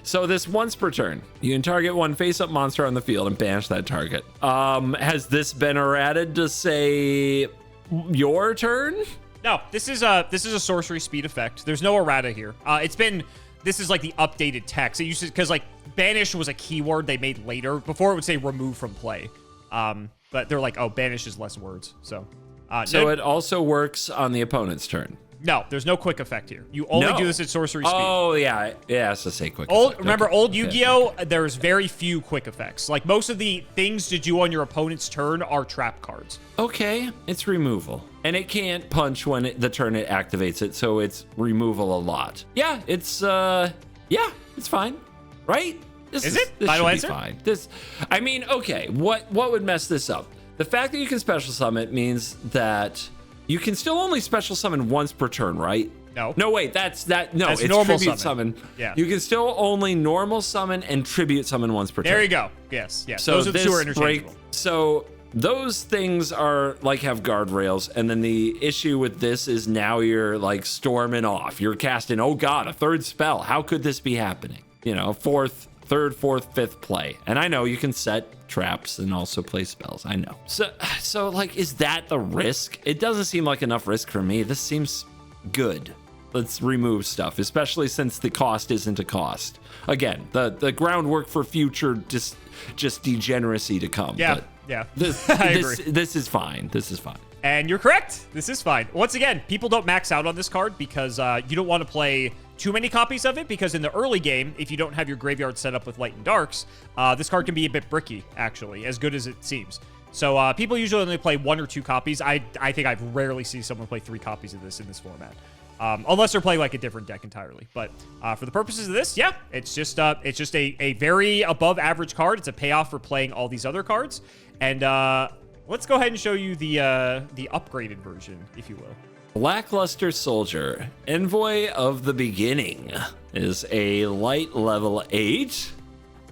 So this once per turn, you can target 1 face-up monster on the field and banish that target. Has this been errated to say your turn? No, this is a sorcery speed effect. There's no errata here. This is like the updated text. It used to, because like banish was a keyword they made later. Before it would say remove from play. But they're like, oh, banish is less words. So it also works on the opponent's turn. No, there's no quick effect here. You only do this at sorcery speed. Oh, yeah. Yeah, it's to say quick effect. Remember, old Yu-Gi-Oh, there's very few quick effects. Like, most of the things to do on your opponent's turn are trap cards. Okay, it's removal. And it can't punch when the turn it activates it, so it's removal a lot. Yeah, it's fine. Right? This is it? This Final should answer? be fine. I mean, okay, what would mess this up? The fact that you can special summon means that you can still only special summon once per turn, right? No. No, wait, that's it's normal tribute summon. Yeah. You can still only normal summon and tribute summon once per turn. There you go. Yes. So those are the two are interchangeable. So those things are like have guardrails, and then the issue with this is now you're like storming off. You're casting, oh god, a third spell. How could this be happening? You know, third, fourth, fifth play. And I know you can set traps and also play spells. I know. So like, is that the risk? It doesn't seem like enough risk for me. This seems good. Let's remove stuff, especially since the cost isn't a cost. Again, the groundwork for future just degeneracy to come. Yeah. But Yeah. I agree. This is fine. This is fine. And you're correct. This is fine. Once again, people don't max out on this card because you don't want to play too many copies of it, because in the early game, if you don't have your graveyard set up with light and darks, this card can be a bit bricky, actually, as good as it seems. So people usually only play 1 or 2 copies. I think I've rarely seen someone play 3 copies of this in this format. Unless they're playing like a different deck entirely. But for the purposes of this, yeah, it's just a very above average card. It's a payoff for playing all these other cards. And let's go ahead and show you the upgraded version, if you will. Lackluster Soldier, Envoy of the Beginning, is a light level 8.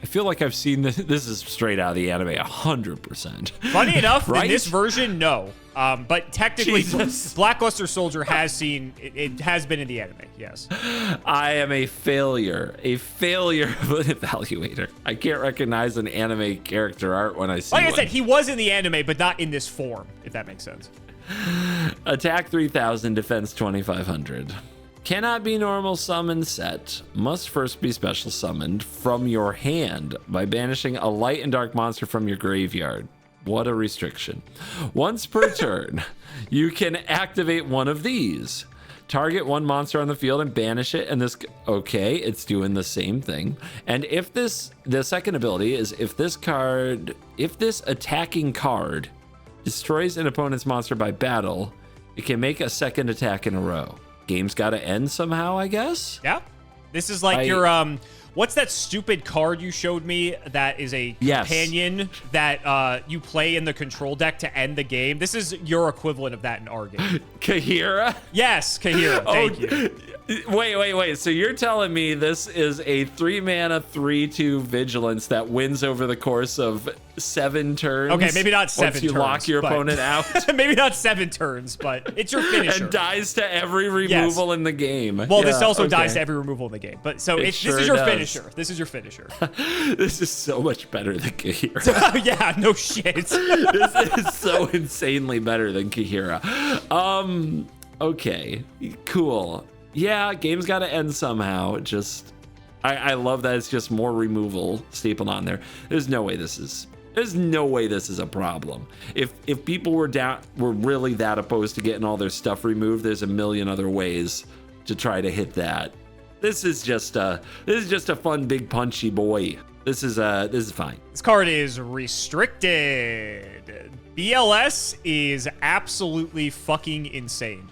I feel like I've seen this. This is straight out of the anime, 100%. Funny enough, right? In this version, no. But technically, Jesus. Lackluster Soldier has seen it has been in the anime. Yes. I am a failure of an evaluator. I can't recognize an anime character art when I see Like one. I said, he was in the anime, but not in this form, if that makes sense. Attack 3000, defense 2500. Cannot be normal summoned set. Must first be special summoned from your hand by banishing a light and dark monster from your graveyard. What a restriction. Once per turn, you can activate one of these. Target one monster on the field and banish it, and this, okay, it's doing the same thing. And if the second ability is if this attacking card destroys an opponent's monster by battle, it can make a second attack in a row. Game's gotta end somehow, I guess? Yeah. This is like your, what's that stupid card you showed me that is a companion that you play in the control deck to end the game? This is your equivalent of that in our game. Kahira? Yes, Kahira. Thank you. Wait. So you're telling me this is a 3-mana 3/2 vigilance that wins over the course of 7 turns? Okay, maybe not 7 once you turns. lock your opponent out? Maybe not 7 turns, but it's your finisher. And dies to every removal in the game. Well, this also dies to every removal in the game. But so this is your finisher. This is your finisher. This is so much better than Kahira. Yeah, no shit. This is so insanely better than Kahira. Okay, cool. Yeah, game's got to end somehow. I love that it's just more removal stapled on there. There's no way this is a problem. If people were really that opposed to getting all their stuff removed, there's a million other ways to try to hit that. This is just a fun big punchy boy. This is fine. This card is restricted. BLS is absolutely fucking insane.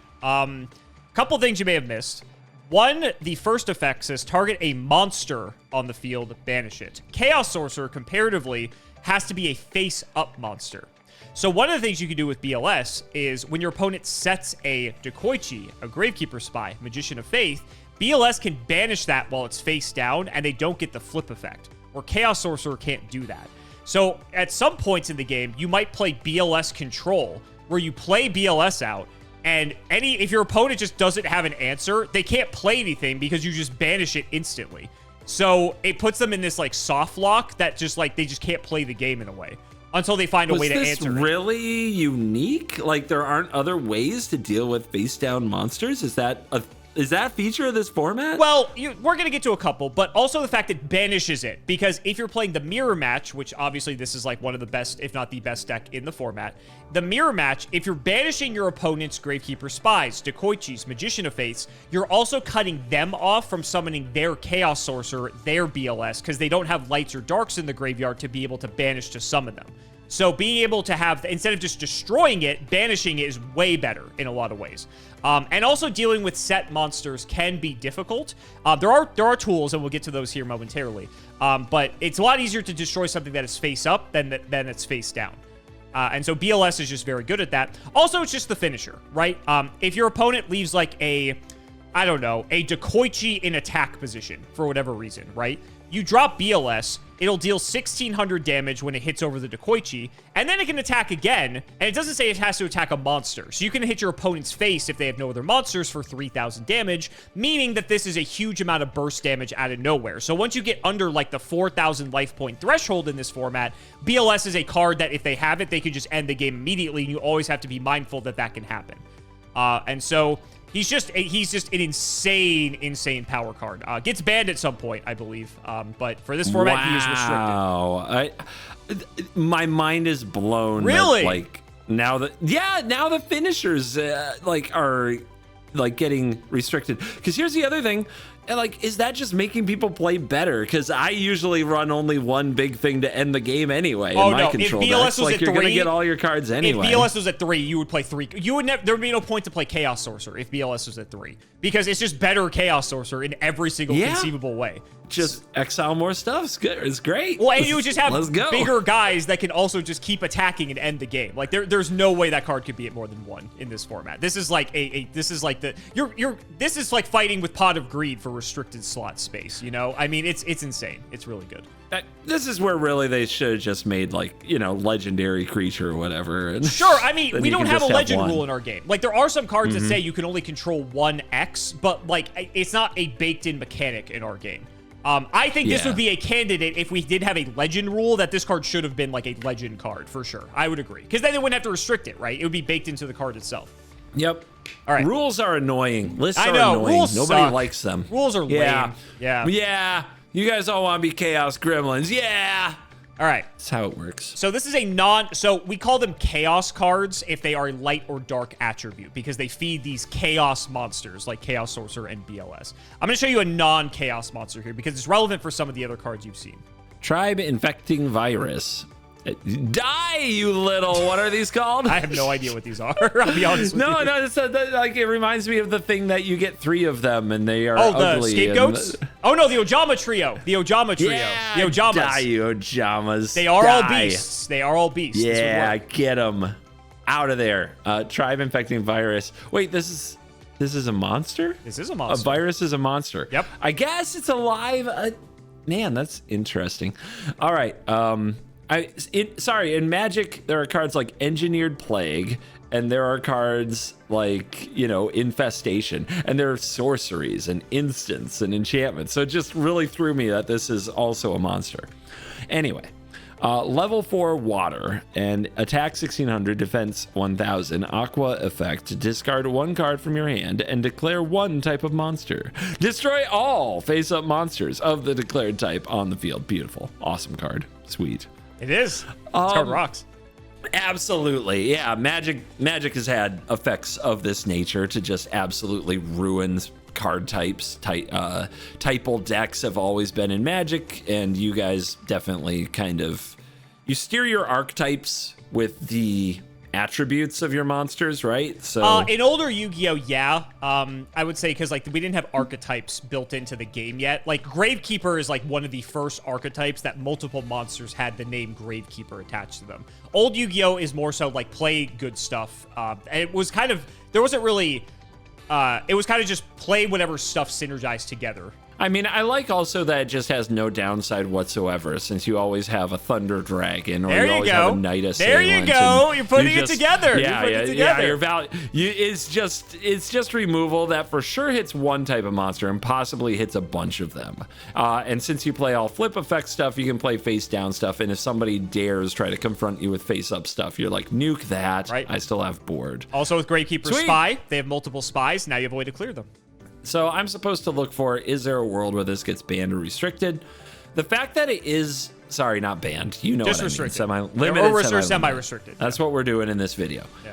Couple things you may have missed. One, the first effect says target a monster on the field, banish it. Chaos Sorcerer, comparatively, has to be a face-up monster. So one of the things you can do with BLS is when your opponent sets a Dekoichi, a Gravekeeper Spy, Magician of Faith, BLS can banish that while it's face down, and they don't get the flip effect, or Chaos Sorcerer can't do that. So at some points in the game, you might play BLS Control, where you play BLS out, and if your opponent just doesn't have an answer, they can't play anything because you just banish it instantly. So it puts them in this like soft lock that just like they just can't play the game in a way until they find a way to answer. Was this really unique? Like there aren't other ways to deal with face down monsters? Is that Is that a feature of this format? Well, we're going to get to a couple, but also the fact it banishes it. Because if you're playing the mirror match, which obviously this is like one of the best, if not the best deck in the format, the mirror match, if you're banishing your opponent's Gravekeeper Spies, Dekoichis, Magician of Faiths, you're also cutting them off from summoning their Chaos Sorcerer, their BLS, because they don't have lights or darks in the graveyard to be able to banish to summon them. So being able to have, instead of just destroying it, banishing it is way better in a lot of ways. And also dealing with set monsters can be difficult. There are tools, and we'll get to those here momentarily. But it's a lot easier to destroy something that is face up than it's face down. And so BLS is just very good at that. Also, it's just the finisher, right? If your opponent leaves like I don't know, a Dekoichi in attack position for whatever reason, right? You drop BLS, it'll deal 1,600 damage when it hits over the Dekoichi, and then it can attack again, and it doesn't say it has to attack a monster. So you can hit your opponent's face if they have no other monsters for 3,000 damage, meaning that this is a huge amount of burst damage out of nowhere. So once you get under like the 4,000 life point threshold in this format, BLS is a card that if they have it, they can just end the game immediately, and you always have to be mindful that that can happen. And so he's just an insane power card. Gets banned at some point, I believe. But for this format, he is restricted. Wow. My mind is blown. Really? That, now the finishers are getting restricted. Because here's the other thing. Is that just making people play better? Because I usually run only one big thing to end the game anyway. In my control if BLS decks. was at You're 3, gonna get all your cards anyway. If BLS was at 3, you would play 3. You would never. There would be no point to play Chaos Sorcerer if BLS was at 3, because it's just better Chaos Sorcerer in every single conceivable way. Just exile more stuff. It's great. Well, and you would just have go. bigger guys that can also just keep attacking and end the game. Like there's no way that card could be at more than 1 in this format. This is like this is like this is like fighting with Pot of Greed for restricted slot space. You know, I mean, it's insane. It's really good. This is where really they should have just made legendary creature or whatever. And sure, I mean, we don't have a legend rule in our game. Like there are some cards that say you can only control 1 X, but like it's not a baked-in mechanic in our game. I think this would be a candidate if we did have a legend rule that this card should have been like a legend card for sure. I would agree, because then they wouldn't have to restrict it, right? It would be baked into the card itself. Yep. All right. Rules are annoying. Lists I are know. annoying. Rules Nobody suck. likes them. Rules are lame. Yeah. You guys all want to be Chaos Gremlins. Yeah. All right. That's how it works. So this is so we call them chaos cards if they are a light or dark attribute, because they feed these chaos monsters like Chaos Sorcerer and BLS. I'm going to show you a non-chaos monster here because it's relevant for some of the other cards you've seen. Tribe-Infecting Virus. Die, you little. What are these called? I have no idea what these are. I'll be honest with you. No, it reminds me of the thing that you get 3 of them and they are ugly. The scapegoats? Oh no, the Ojama trio. The Ojama trio. Yeah, the Ojamas. Die, you Ojamas. They are all beasts. They are all beasts. Yeah, get them out of there. Tribe-Infecting Virus. Wait, this is a monster? This is a monster. A virus is a monster. Yep. I guess it's alive. Man, that's interesting. All right. In Magic, there are cards like Engineered Plague, and there are cards like, Infestation, and there are sorceries and instants and enchantments. So it just really threw me that this is also a monster. Anyway, level 4 water and attack 1,600, defense 1,000, aqua effect. Discard 1 card from your hand and declare 1 type of monster. Destroy all face-up monsters of the declared type on the field. Beautiful. Awesome card. Sweet. It is. This card rocks. Absolutely. Yeah, Magic has had effects of this nature to just absolutely ruin card types. Typal decks have always been in Magic, and you guys definitely you steer your archetypes with the attributes of your monsters, right? So in older Yu-Gi-Oh, I would say, because we didn't have archetypes built into the game yet. Like Gravekeeper is one of the first archetypes that multiple monsters had the name Gravekeeper attached to them. Old Yu-Gi-Oh is more so play good stuff. And it was there wasn't really it was just play whatever stuff synergized together. I mean, I like also that it just has no downside whatsoever, since you always have a Thunder Dragon, or you always have a Knight Assailant. There you go. You're putting it together. It's just removal that for sure hits 1 type of monster and possibly hits a bunch of them. And since you play all flip effect stuff, you can play face down stuff. And if somebody dares try to confront you with face up stuff, you're like, nuke that. Right. I still have board. Also with Gravekeeper Spy, they have multiple spies. Now you have a way to clear them. So I'm supposed to look for, is there a world where this gets banned or restricted? The fact that it is, sorry, not banned. You know just what restricted. I mean. Semi-limited, or semi-restricted. That's what we're doing in this video. Yeah.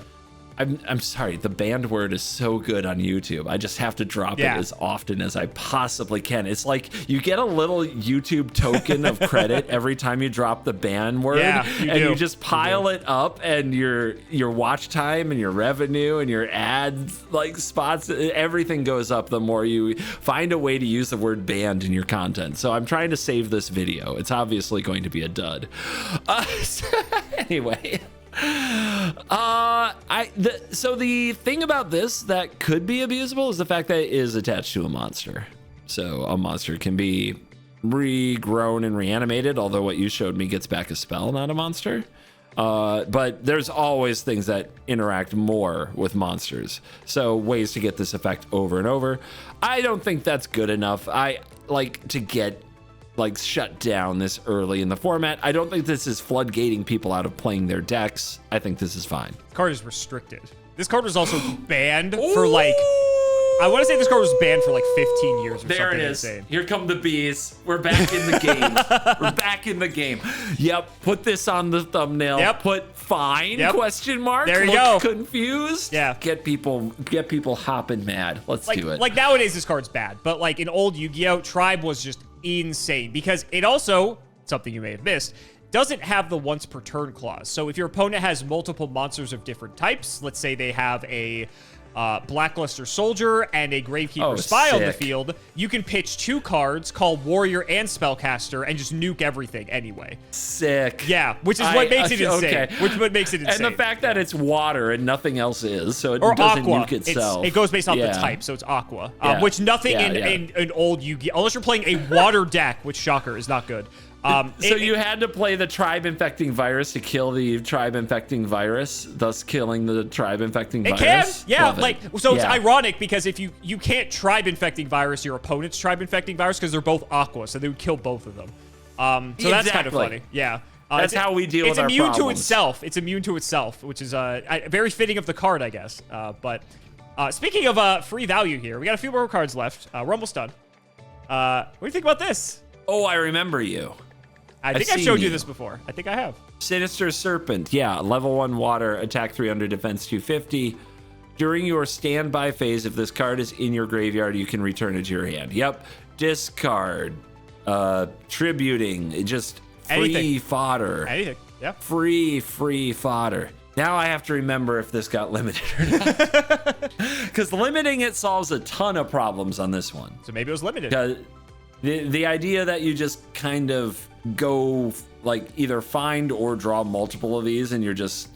I'm sorry, the banned word is so good on YouTube. I just have to drop it as often as I possibly can. It's like you get a little YouTube token of credit every time you drop the ban word, you just pile it up, and your watch time and your revenue and your ads like spots, everything goes up the more you find a way to use the word banned in your content. So I'm trying to save this video. It's obviously going to be a dud. Anyway. So the thing about this that could be abusable is the fact that it is attached to a monster. So a monster can be regrown and reanimated, although what you showed me gets back a spell, not a monster. But there's always things that interact more with monsters. So ways to get this effect over and over. I don't think that's good enough. I like to get shut down this early in the format. I don't think this is floodgating people out of playing their decks. I think this is fine. This card is restricted. This card was also banned for I want to say this card was banned for 15 years or there something it is. insane. Here come the bees. We're back in the game. We're back in the game. Yep. Put this on the thumbnail. Yep. Put fine question mark. There you Look go. confused. Yeah. Get people hopping mad. Let's do it. Like nowadays this card's bad, but in old Yu-Gi-Oh, Tribe was just insane because it also, something you may have missed, doesn't have the once per turn clause. So if your opponent has multiple monsters of different types, let's say they have a Blackluster Soldier and a Gravekeeper Spy on the field, you can pitch 2 cards called Warrior and Spellcaster and just nuke everything anyway. Sick. Yeah, which is what makes it insane. Okay. Which what makes it insane. And the fact that it's water and nothing else is, so it or doesn't aqua. nuke itself. It goes based off the type, so it's aqua. Yeah. Which nothing in old Yu-Gi-Oh, unless you're playing a water deck, which shocker is not good. So you had to play the Tribe-Infecting Virus to kill the Tribe-Infecting Virus, thus killing the Tribe-Infecting Virus? It can, yeah. It's ironic because if you can't Tribe-Infecting Virus your opponent's Tribe-Infecting Virus because they're both aqua, so they would kill both of them. So that's kind of funny. Yeah. That's how we deal with our problems. It's immune to itself. It's immune to itself, which is very fitting of the card, I guess. But speaking of free value here, we got a few more cards left. We're almost done. What do you think about this? Oh, I remember you. I think I've showed you this before. I think I have. Sinister Serpent. Yeah, level 1 water, attack 300, defense 250. During your standby phase, if this card is in your graveyard, you can return it to your hand. Yep. Discard. Tributing. Just free fodder. Anything. Yeah. Free fodder. Now I have to remember if this got limited or not. Because limiting it solves a ton of problems on this one. So maybe it was limited. The idea that you just kind of go either find or draw multiple of these and you're just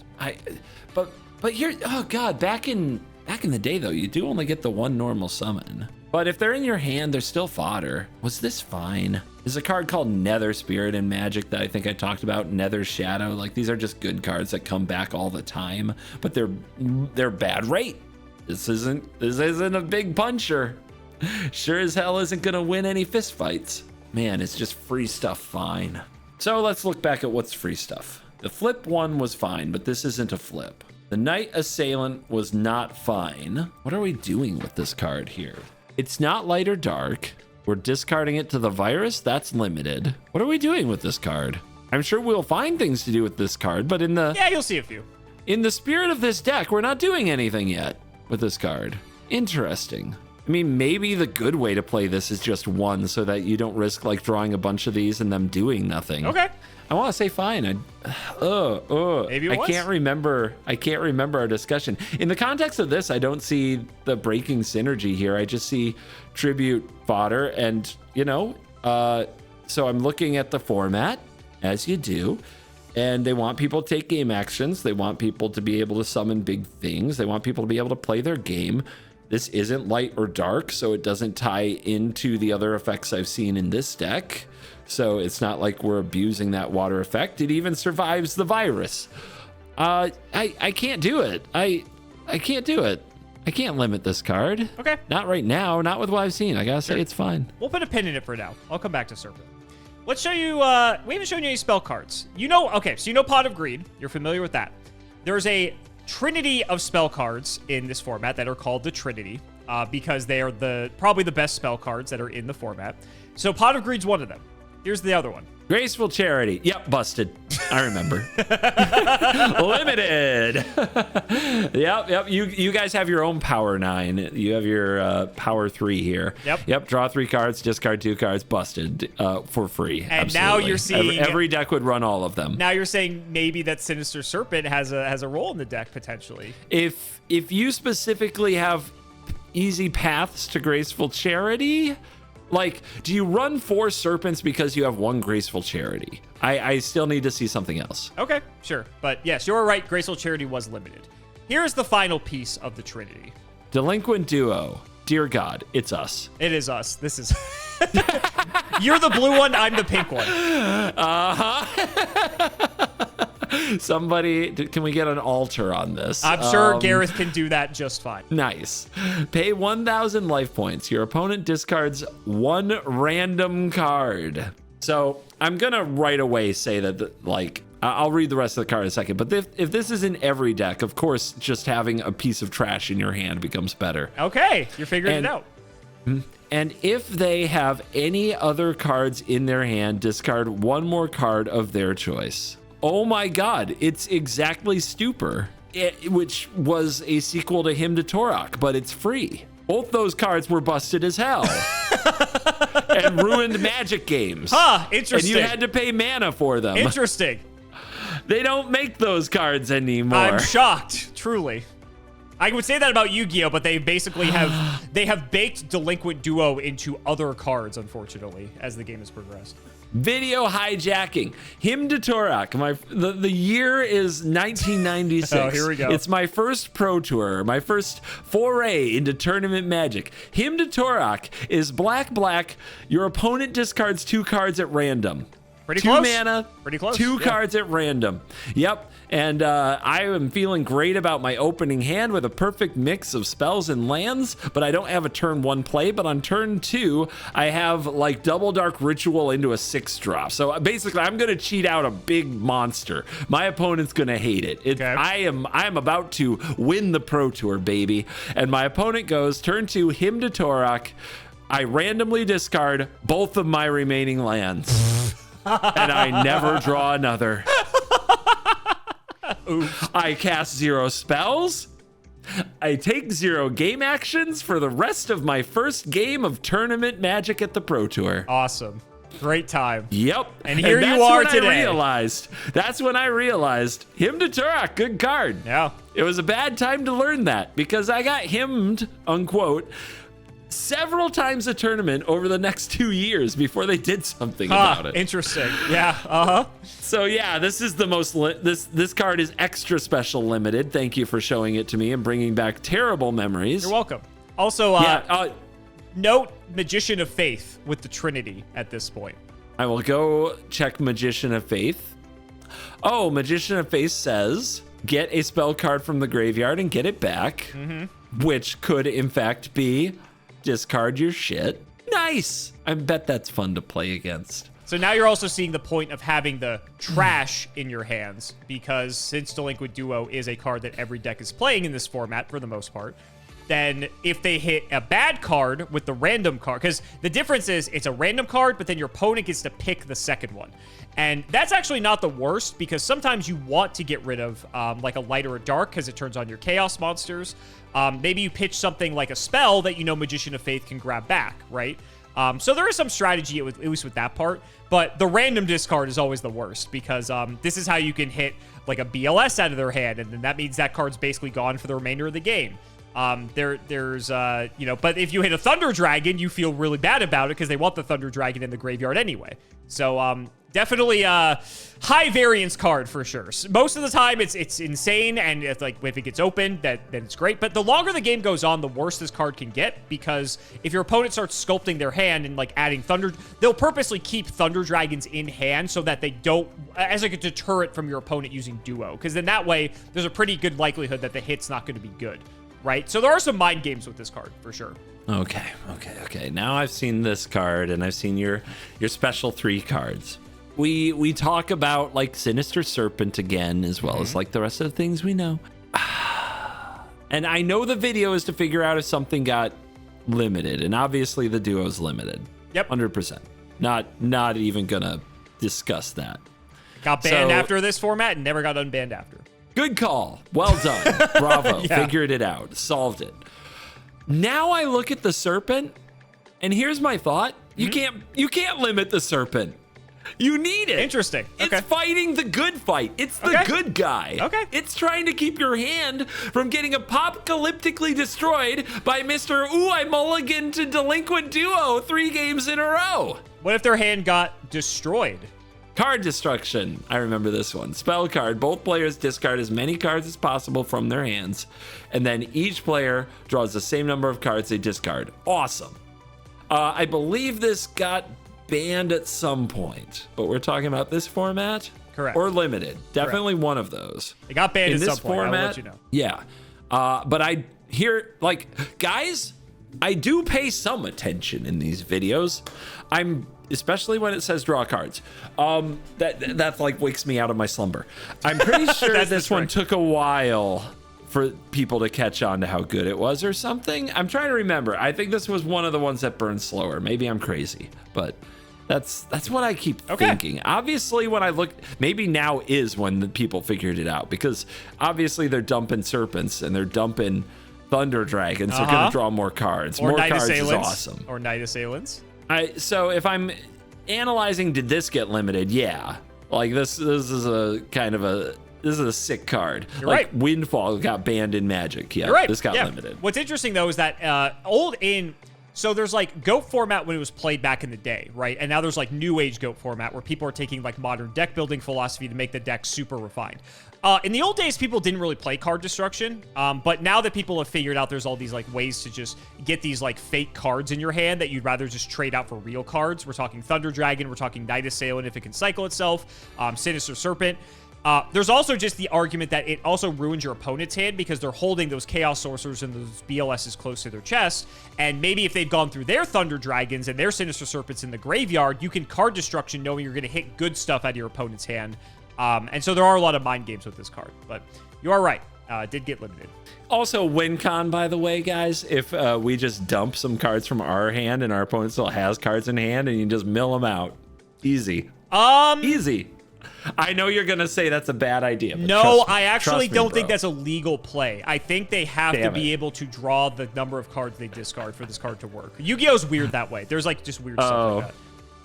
but here, oh god, back in the day though, you do only get the 1 normal summon. But if they're in your hand, they're still fodder. Was this fine? There's a card called Nether Spirit in Magic that I think I talked about, Nether Shadow. These are just good cards that come back all the time, but they're bad rate. This isn't a big puncher. Sure as hell isn't gonna win any fist fights. Man, it's just free stuff fine. So let's look back at what's free stuff. The flip one was fine, but this isn't a flip. The Knight Assailant was not fine. What are we doing with this card here? It's not light or dark. We're discarding it to the virus. That's limited. What are we doing with this card? I'm sure we'll find things to do with this card, but yeah, you'll see a few. In the spirit of this deck, we're not doing anything yet with this card. Interesting. I mean, maybe the good way to play this is just 1 so that you don't risk drawing a bunch of these and them doing nothing. Okay. I want to say fine. Maybe it was? I can't remember our discussion. In the context of this, I don't see the breaking synergy here. I just see tribute fodder and, so I'm looking at the format, as you do, and they want people to take game actions. They want people to be able to summon big things. They want people to be able to play their game. This isn't light or dark, so it doesn't tie into the other effects I've seen in this deck. So it's not like we're abusing that water effect. It even survives the virus. I can't do it. I can't do it. I can't limit this card. Okay. Not right now. Not with what I've seen. I gotta say it's fine. We'll put a pin in it for now. I'll come back to Serpent. Let's show you, we haven't shown you any spell cards. Okay, so Pot of Greed. You're familiar with that. There's a trinity of spell cards in this format that are called the Trinity. because they are probably the best spell cards that are in the format. So Pot of Greed's one of them. Here's the other one. Graceful Charity. Yep, busted. I remember. Limited. Yep. You guys have your own power 9. You have your power 3 here. Yep. Draw 3 cards, discard 2 cards, busted for free. And absolutely. now you're seeing every deck would run all of them. Now you're saying maybe that Sinister Serpent has a role in the deck potentially. If you specifically have easy paths to Graceful Charity. Like, do you run 4 serpents because you have 1 Graceful Charity? I still need to see something else. Okay, sure. But yes, you're right. Graceful Charity was limited. Here's the final piece of the Trinity. Delinquent Duo. Dear God, it's us. It is us. This is... You're the blue one, I'm the pink one. Somebody, can we get an altar on this? I'm sure Gareth can do that just fine. Nice. Pay 1,000 life points. Your opponent discards 1 random card. So I'm going to right away say that, like, I'll read the rest of the card in a second. But if this is in every deck, of course, just having a piece of trash in your hand becomes better. Okay, you're figuring it out. And if they have any other cards in their hand, discard 1 more card of their choice. Oh my God, it's exactly Stupor, which was a sequel to Hymn to Torok, but it's free. Both those cards were busted as hell and ruined Magic games. Interesting. And you had to pay mana for them. Interesting. They don't make those cards anymore. I'm shocked, truly. I would say that about Yu-Gi-Oh, but they basically have baked Delinquent Duo into other cards, unfortunately, as the game has progressed. Video hijacking. Hymn to Torok. The year is 1996. Oh, here we go. It's my first pro tour, my first foray into tournament magic. Hymn to Torok is black. Your opponent discards 2 cards at random. Pretty 2 close. mana, Pretty close. 2 cards at random. Yep. And I am feeling great about my opening hand with a perfect mix of spells and lands, but I don't have a turn 1 play. But on turn 2, I have like Double Dark Ritual into a 6-drop. So basically, I'm going to cheat out a big monster. My opponent's going to hate it. Okay. I am about to win the Pro Tour, baby. And my opponent goes turn 2, Hymn to Torok. I randomly discard both of my remaining lands. And I never draw another. Oof. I cast 0 spells. I take 0 game actions for the rest of my first game of tournament magic at the Pro Tour. Awesome. Great time. Yep. And here you are today. That's when I realized Hymn to Turok, good card. Yeah. It was a bad time to learn that because I got hymned, unquote, several times a tournament over the next 2 years before they did something about it. Interesting. Yeah. So yeah, this is the most this card is extra special limited. Thank you for showing it to me and bringing back terrible memories. You're welcome. Also, note Magician of Faith with the Trinity at this point. I will go check Magician of Faith. Oh, Magician of Faith says get a spell card from the graveyard and get it back, which could in fact be discard your shit. Nice. I bet that's fun to play against. So now you're also seeing the point of having the trash in your hands, because since Delinquent Duo is a card that every deck is playing in this format for the most part, then if they hit a bad card with the random card, because the difference is it's a random card, but then your opponent gets to pick the second one. And that's actually not the worst, because sometimes you want to get rid of like a light or a dark because it turns on your chaos monsters. Maybe you pitch something like a spell that you know Magician of Faith can grab back, right? So there is some strategy, at least with that part. But the random discard is always the worst, because this is how you can hit like a BLS out of their hand, and then that means that card's basically gone for the remainder of the game. There's but if you hit a Thunder Dragon, you feel really bad about it because they want the Thunder Dragon in the graveyard anyway. So definitely a high variance card for sure. Most of the time it's insane, and if it gets open, then it's great. But the longer the game goes on, the worse this card can get, because if your opponent starts sculpting their hand and like adding they'll purposely keep Thunder Dragons in hand so that they don't, as like a deterrent from your opponent using Duo, because then that way there's a pretty good likelihood that the hit's not going to be good. Right? So there are some mind games with this card, for sure. Okay. Now I've seen this card, and I've seen your special 3 cards. We talk about, like, Sinister Serpent again, as well as, like, the rest of the things we know. And I know the video is to figure out if something got limited, and obviously the duo's limited. Yep. 100%. Not even gonna discuss that. Got banned after this format and never got unbanned after. Good call. Well done. Bravo. Yeah. Figured it out. Solved it. Now I look at the Serpent, and here's my thought. You can't limit the Serpent. You need it. Interesting. Okay. It's fighting the good fight. It's the good guy. Okay. It's trying to keep your hand from getting apocalyptically destroyed by Mr. Ooh, I mulligan to Delinquent Duo 3 games in a row. What if their hand got destroyed? Card destruction. I remember this one. Spell card. Both players discard as many cards as possible from their hands, and then each player draws the same number of cards they discard. Awesome. I believe this got banned at some point, but we're talking about this format? Correct. Or limited. Definitely one of those. It got banned In at this some point. format, I'll let you know. yeah. But I hear, like, guys, I do pay some attention in these videos. Especially when it says draw cards. That like wakes me out of my slumber. I'm pretty sure this one took a while for people to catch on to how good it was or something. I'm trying to remember. I think this was one of the ones that burned slower. Maybe I'm crazy, but that's what I keep thinking. Obviously, when I look, maybe now is when the people figured it out, because obviously they're dumping serpents and they're dumping thunder dragons. They're going to draw more cards. Or more Night cards Assailants. is awesome. Or Night Assailants. So if I'm analyzing, did this get limited? Yeah. Like this is a kind of this is a sick card. You're like right. Windfall got banned in Magic. Yeah, You're right. This got limited. What's interesting though is that so there's like GOAT format when it was played back in the day, right? And now there's like new age GOAT format where people are taking like modern deck building philosophy to make the deck super refined. In the old days, people didn't really play card destruction, but now that people have figured out there's all these like ways to just get these like fake cards in your hand that you'd rather just trade out for real cards. We're talking Thunder Dragon, we're talking Night Assailant if it can cycle itself, Sinister Serpent. There's also just the argument that it also ruins your opponent's hand because they're holding those Chaos Sorcerers and those BLSs close to their chest. And maybe if they've gone through their Thunder Dragons and their Sinister Serpents in the graveyard, you can card destruction knowing you're going to hit good stuff out of your opponent's hand. And so there are a lot of mind games with this card. But you are right. It did get limited. Also, win con, by the way, guys, if we just dump some cards from our hand and our opponent still has cards in hand and you just mill them out. Easy. Easy. I know you're going to say that's a bad idea. But no, I actually don't think that's a legal play. I think they have to be able to draw the number of cards they discard for this card to work. Yu-Gi-Oh's weird that way. There's like just weird stuff like that.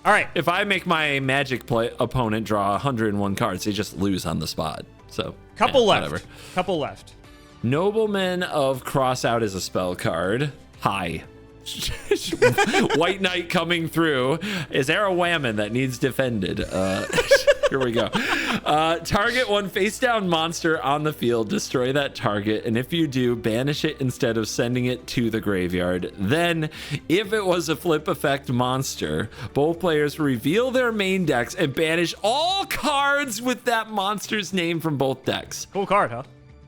All right. If I make my Magic opponent draw 101 cards, they just lose on the spot. So Couple left. Whatever. Couple left. Nobleman of Crossout is a spell card. Hi. White Knight coming through. Is there a whammon that needs defended? Here we go. Target one face down monster on the field, destroy that target, and if you do, banish it instead of sending it to the graveyard. Then, if it was a flip effect monster, both players reveal their main decks and banish all cards with that monster's name from both decks. Cool card, huh?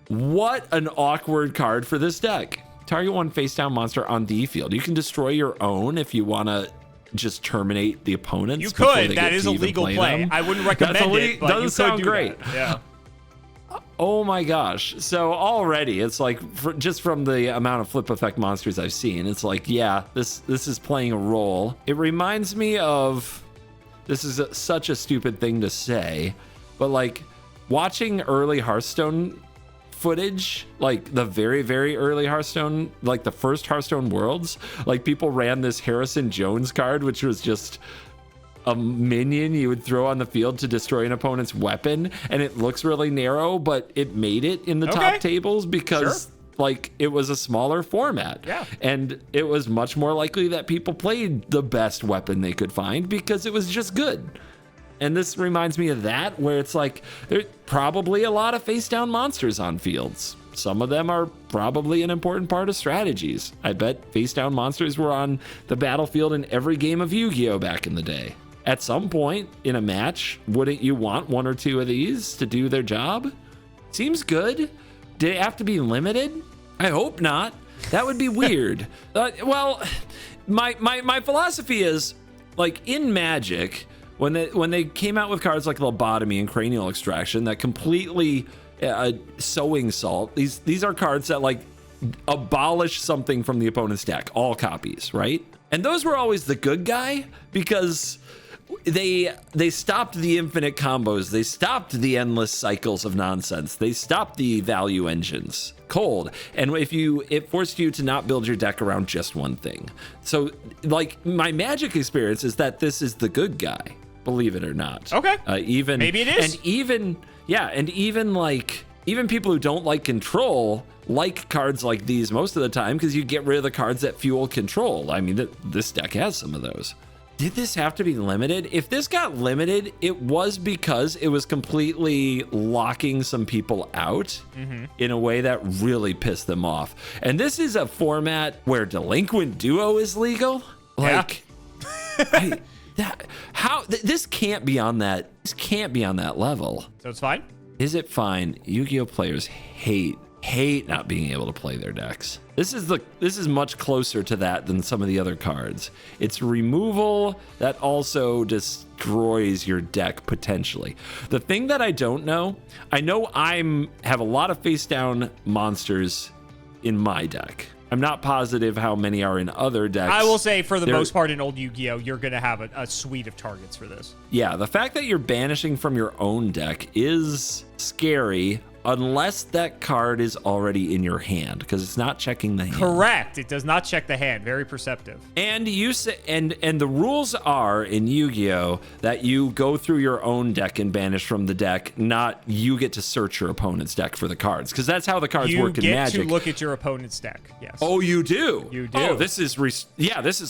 What an awkward card for this deck. Target one face down monster on the field. You can destroy your own if you want to just terminate the opponents. You could. That is a legal play. I wouldn't recommend it, but doesn't you sound could do great. That. Yeah. Oh my gosh. So already it's like just from the amount of flip effect monsters I've seen, it's like, yeah, this is playing a role. It reminds me of, this is such a stupid thing to say, but like watching early Hearthstone footage, like the very, very early Hearthstone, like the first Hearthstone Worlds, like people ran this Harrison Jones card, which was just a minion you would throw on the field to destroy an opponent's weapon, and it looks really narrow, but it made it in the top tables because like it was a smaller format. Yeah. And it was much more likely that people played the best weapon they could find because it was just good. And this reminds me of that, where it's like there's probably a lot of face down monsters on fields. Some of them are probably an important part of strategies. I bet face down monsters were on the battlefield in every game of Yu-Gi-Oh back in the day. At some point in a match, wouldn't you want one or two of these to do their job? Seems good. Did it have to be limited? I hope not. That would be weird. Well, my philosophy is, like, in Magic, when they came out with cards like Lobotomy and Cranial Extraction that completely sowing salt, these are cards that like abolish something from the opponent's deck, all copies, right? And those were always the good guy because they stopped the infinite combos. They stopped the endless cycles of nonsense. They stopped the value engines cold. And it forced you to not build your deck around just one thing. So like my Magic experience is that this is the good guy, believe it or not. Okay. Even maybe it is. And even people who don't like control like cards like these most of the time because you get rid of the cards that fuel control. I mean, this deck has some of those. Did this have to be limited? If this got limited, it was because it was completely locking some people out in a way that really pissed them off. And this is a format where Delinquent Duo is legal. Like, this can't be on that. This can't be on that level. So it's fine. Is it fine? Yu-Gi-Oh players hate not being able to play their decks. This is much closer to that than some of the other cards. It's removal that also destroys your deck potentially. The thing that I don't know, I know have a lot of face down monsters in my deck. I'm not positive how many are in other decks. I will say for the most part in old Yu-Gi-Oh, you're going to have a suite of targets for this. Yeah, the fact that you're banishing from your own deck is scary unless that card is already in your hand because it's not checking the hand. Correct. It does not check the hand. Very perceptive. And you say, and the rules are in Yu-Gi-Oh that you go through your own deck and banish from the deck, not you get to search your opponent's deck for the cards because that's how the cards work in Magic. You get to look at your opponent's deck. Yes. Oh, you do. You do. Oh, this is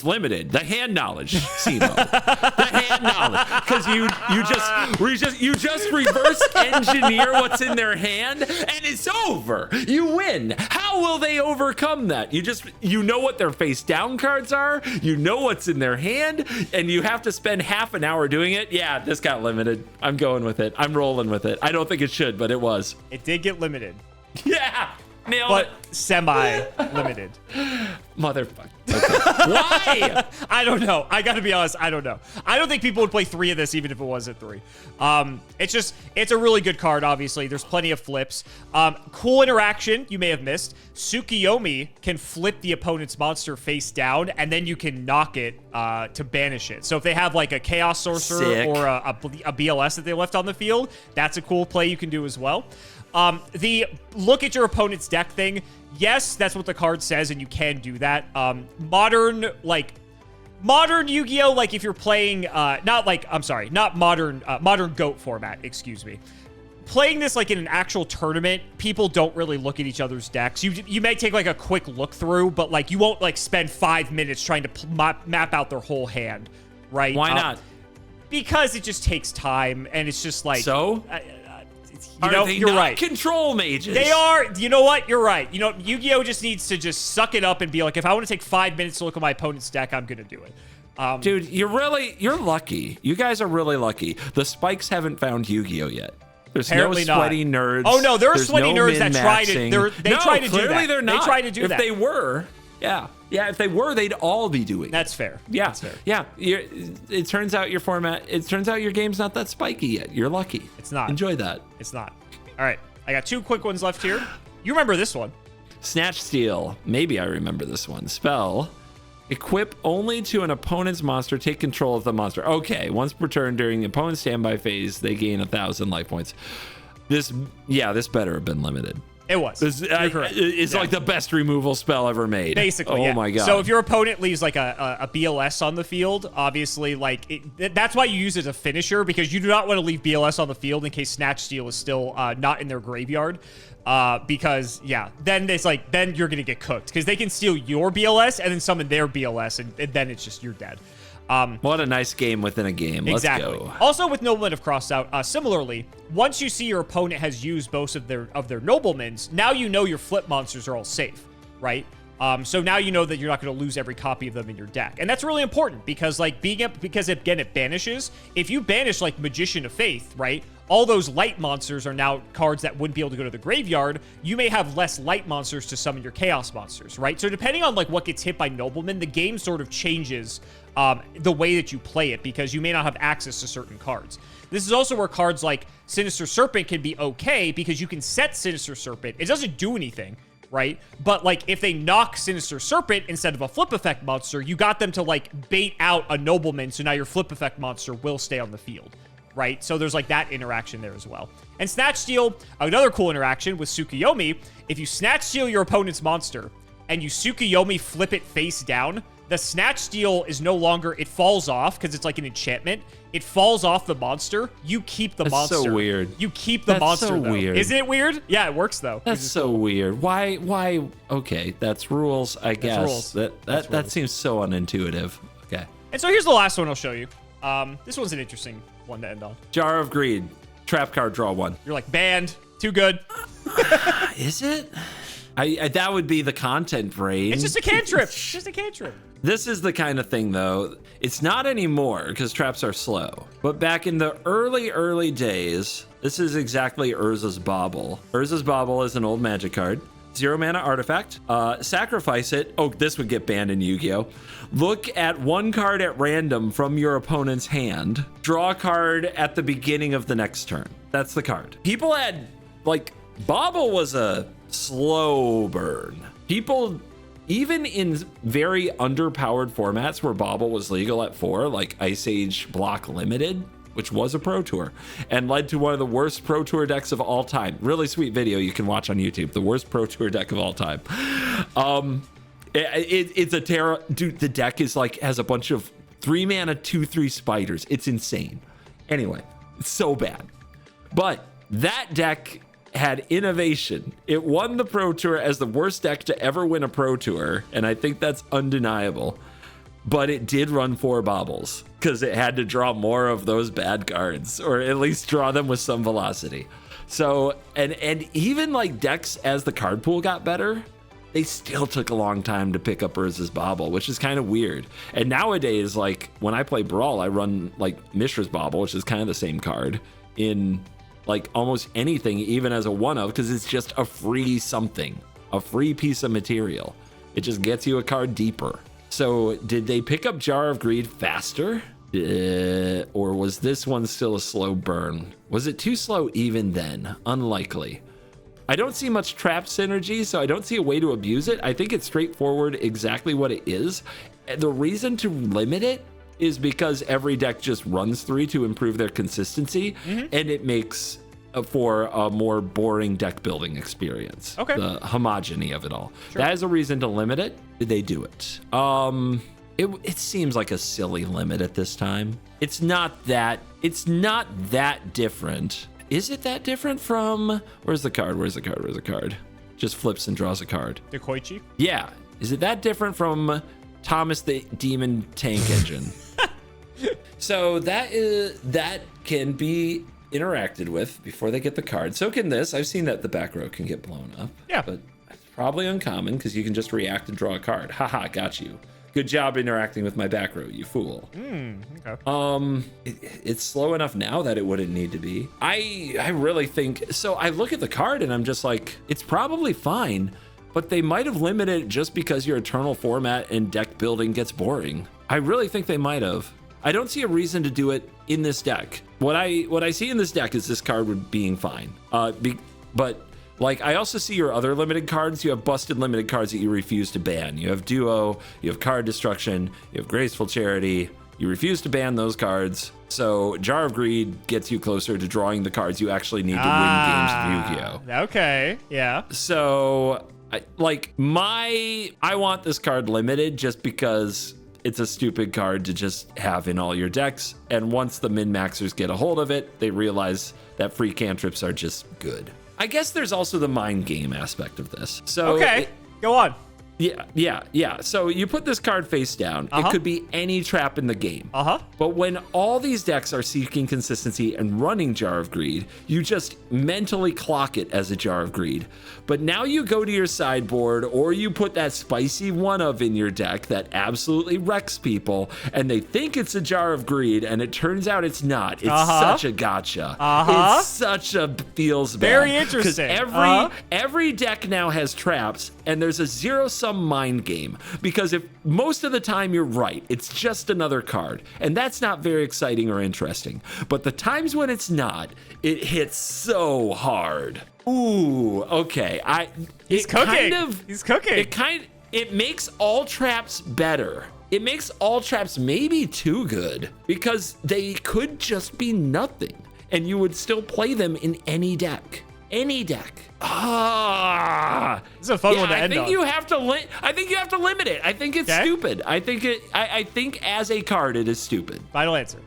limited. The hand knowledge, Simo. The hand knowledge because you just reverse engineer what's in their hand. And it's over. You win. How will they overcome that? You know what their face down cards are. You know what's in their hand, and you have to spend half an hour doing it. Yeah, this got limited. I'm going with it. I'm rolling with it. I don't think it should, but it was. It did get limited. Yeah. Nailed it. But semi-limited. Motherfucker. Okay. Why? I don't know. I got to be honest. I don't know. I don't think people would play 3 of this even if it was at 3. It's a really good card, obviously. There's plenty of flips. Cool interaction you may have missed. Tsukuyomi can flip the opponent's monster face down, and then you can knock it to banish it. So if they have like a Chaos Sorcerer or a BLS that they left on the field, that's a cool play you can do as well. The look at your opponent's deck thing, yes, that's what the card says, and you can do that. Modern Yu-Gi-Oh, like if you're playing, not modern GOAT format, excuse me. Playing this like in an actual tournament, people don't really look at each other's decks. You may take like a quick look through, but like you won't like spend 5 minutes trying to map out their whole hand, right? Why not? Because it just takes time, and it's just like... So? You're right. Control mages. They are. You know what? You're right. Yu-Gi-Oh just needs to just suck it up and be like, if I want to take 5 minutes to look at my opponent's deck, I'm going to do it. Dude, you're lucky. You guys are really lucky. The spikes haven't found Yu-Gi-Oh yet. There's Apparently no sweaty nerds. Oh, no, there are sweaty nerds that try to... They try to do that. Clearly they're not. They try to do that. If they were... Yeah. Yeah, if they were, they'd all be doing it. That's fair. Yeah. That's fair. Yeah. It turns out your game's not that spiky yet. You're lucky. It's not. Enjoy that. It's not. All right. I got 2 quick ones left here. You remember this one. Snatch Steal. Maybe I remember this one. Spell. Equip only to an opponent's monster. Take control of the monster. Okay. Once per turn during the opponent's standby phase, they gain 1,000 life points. This better have been limited. It was. It's like the best removal spell ever made. Basically, oh my god. So if your opponent leaves like a BLS on the field, obviously, that's why you use it as a finisher, because you do not want to leave BLS on the field in case Snatch Steal is still not in their graveyard. Because then you're gonna get cooked because they can steal your BLS and then summon their BLS, and then it's just you're dead. What a nice game within a game. Exactly. Let's go. Also with Nobleman of Crossout, similarly, once you see your opponent has used most of their Noblemans, now you know your flip monsters are all safe, right? So now you know that you're not going to lose every copy of them in your deck. And that's really important because again, it banishes. If you banish like Magician of Faith, right? All those light monsters are now cards that wouldn't be able to go to the graveyard. You may have less light monsters to summon your chaos monsters, right? So depending on like what gets hit by Nobleman, the game sort of changes the way that you play it because you may not have access to certain cards. This is also where cards like Sinister Serpent can be okay because you can set Sinister Serpent. It doesn't do anything, right? But like if they knock Sinister Serpent instead of a flip effect monster, you got them to like bait out a Nobleman, so now your flip effect monster will stay on the field, right? So there's like that interaction there as well. And Snatch Steal, another cool interaction with Tsukuyomi. If you Snatch Steal your opponent's monster and you Tsukuyomi flip it face down, the Snatch Steal is no longer, it falls off because it's like an enchantment. It falls off the monster. You keep the monster. That's so weird. You keep the monster, so though. weird. Isn't it weird? Yeah, it works, though. That's so weird. Why? Okay, that's rules, I guess. Rules. That seems so unintuitive. Okay. And so here's the last one I'll show you. This one's an interesting one to end on. Jar of Greed. Trap card, draw one. You're like, banned. Too good. Is it? I that would be the content brain. It's just a cantrip. It's just a cantrip. This is the kind of thing, though. It's not anymore because traps are slow. But back in the early days, this is exactly Urza's Bauble. Urza's Bauble is an old magic card. 0 mana artifact. Sacrifice it. Oh, this would get banned in Yu-Gi-Oh! Look at one card at random from your opponent's hand. Draw a card at the beginning of the next turn. That's the card. People had, like, Bauble was a slow burn. People, even in very underpowered formats where Bauble was legal at 4, like Ice Age Block Limited, which was a Pro Tour, and led to one of the worst Pro Tour decks of all time. Really sweet video you can watch on YouTube. The worst Pro Tour deck of all time. It's a terror. Dude, the deck is like, has a bunch of 3 mana, 2/3 spiders. It's insane. Anyway, it's so bad. But that deck had innovation. It won the Pro Tour as the worst deck to ever win a Pro Tour, and I think that's undeniable. But it did run 4 baubles because it had to draw more of those bad cards, or at least draw them with some velocity. So, and even like decks as the card pool got better, they still took a long time to pick up Urza's Bauble, which is kind of weird. And nowadays, like when I play Brawl, I run like Mishra's Bauble, which is kind of the same card in like almost anything, even as a one of, because it's just a free something, a free piece of material. It just gets you a card deeper. So did they pick up Jar of Greed faster? Or was this one still a slow burn? Was it too slow even then? Unlikely. I don't see much trap synergy, so I don't see a way to abuse it. I think it's straightforward exactly what it is. The reason to limit it is because every deck just runs 3 to improve their consistency, and it makes for a more boring deck building experience. Okay. The homogeny of it all. Sure. That is a reason to limit it. Did they do it? It seems like a silly limit at this time. It's not that different. Is it that different from, where's the card? Just flips and draws a card. Dekoichi? Yeah. Is it that different from Thomas the Demon Tank Engine? So that can be interacted with before they get the card. So can this. I've seen that the back row can get blown up. Yeah. But it's probably uncommon because you can just react and draw a card. Haha, got you. Good job interacting with my back row, you fool. Okay. It's slow enough now that it wouldn't need to be. I really think, so I look at the card and I'm just like, it's probably fine, but they might have limited it just because your eternal format and deck building gets boring. I really think they might have. I don't see a reason to do it in this deck. What I see in this deck is this card being fine. But like, I also see your other limited cards. You have busted limited cards that you refuse to ban. You have Duo, you have Card Destruction, you have Graceful Charity. You refuse to ban those cards. So Jar of Greed gets you closer to drawing the cards you actually need to win games of Yu-Gi-Oh! Okay, yeah. So, I want this card limited just because it's a stupid card to just have in all your decks. And once the min-maxers get a hold of it, they realize that free cantrips are just good. I guess there's also the mind game aspect of this. So okay, go on. Yeah. So you put this card face down. It could be any trap in the game. But when all these decks are seeking consistency and running Jar of Greed, you just mentally clock it as a Jar of Greed. But now you go to your sideboard, or you put that spicy one of in your deck that absolutely wrecks people, and they think it's a Jar of Greed, and it turns out it's not. It's such a gotcha. It's such a feels bad. Very interesting. Because every deck now has traps, and there's a zero-sum mind game, because if most of the time you're right, it's just another card, and that's not very exciting or interesting. But the times when it's not, it hits so hard. Ooh, okay. He's cooking. He's cooking. It makes all traps better. It makes all traps maybe too good because they could just be nothing and you would still play them in any deck. Any deck. This is a fun one to end on. I think you have to limit it. I think it's stupid. I think as a card it is stupid. Final answer.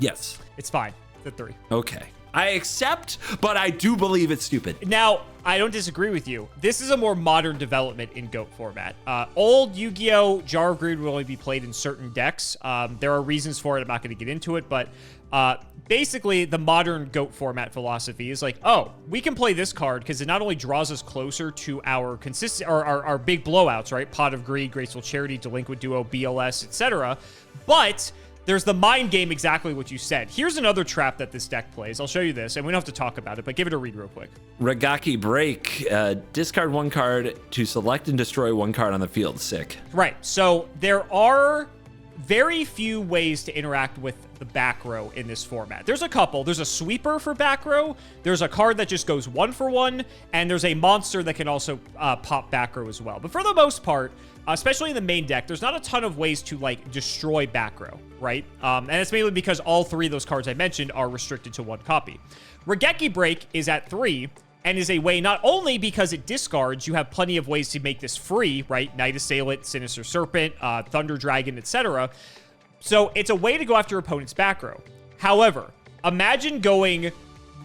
Yes. It's fine. The 3. Okay. I accept, but I do believe it's stupid. Now, I don't disagree with you. This is a more modern development in GOAT format. Old Yu-Gi-Oh! Jar of Greed will only be played in certain decks. There are reasons for it. I'm not going to get into it, but basically the modern GOAT format philosophy is like, oh, we can play this card because it not only draws us closer to our consistent or our big blowouts, right? Pot of Greed, Graceful Charity, Delinquent Duo, BLS, etc. But there's the mind game, exactly what you said. Here's another trap that this deck plays. I'll show you this, and we don't have to talk about it, but give it a read real quick. Ragaki Break. Discard 1 card to select and destroy 1 card on the field. Sick. Right. So there are very few ways to interact with the back row in this format. There's a couple. There's a sweeper for back row. There's a card that just goes 1 for 1, and there's a monster that can also pop back row as well. But for the most part, especially in the main deck, there's not a ton of ways to like destroy back row, right? And it's mainly because all 3 of those cards I mentioned are restricted to 1 copy. Rageki Break is at 3 and is a way not only because it discards, you have plenty of ways to make this free, right? Night Assailant, Sinister Serpent, Thunder Dragon, etc. So it's a way to go after your opponent's back row. However, imagine going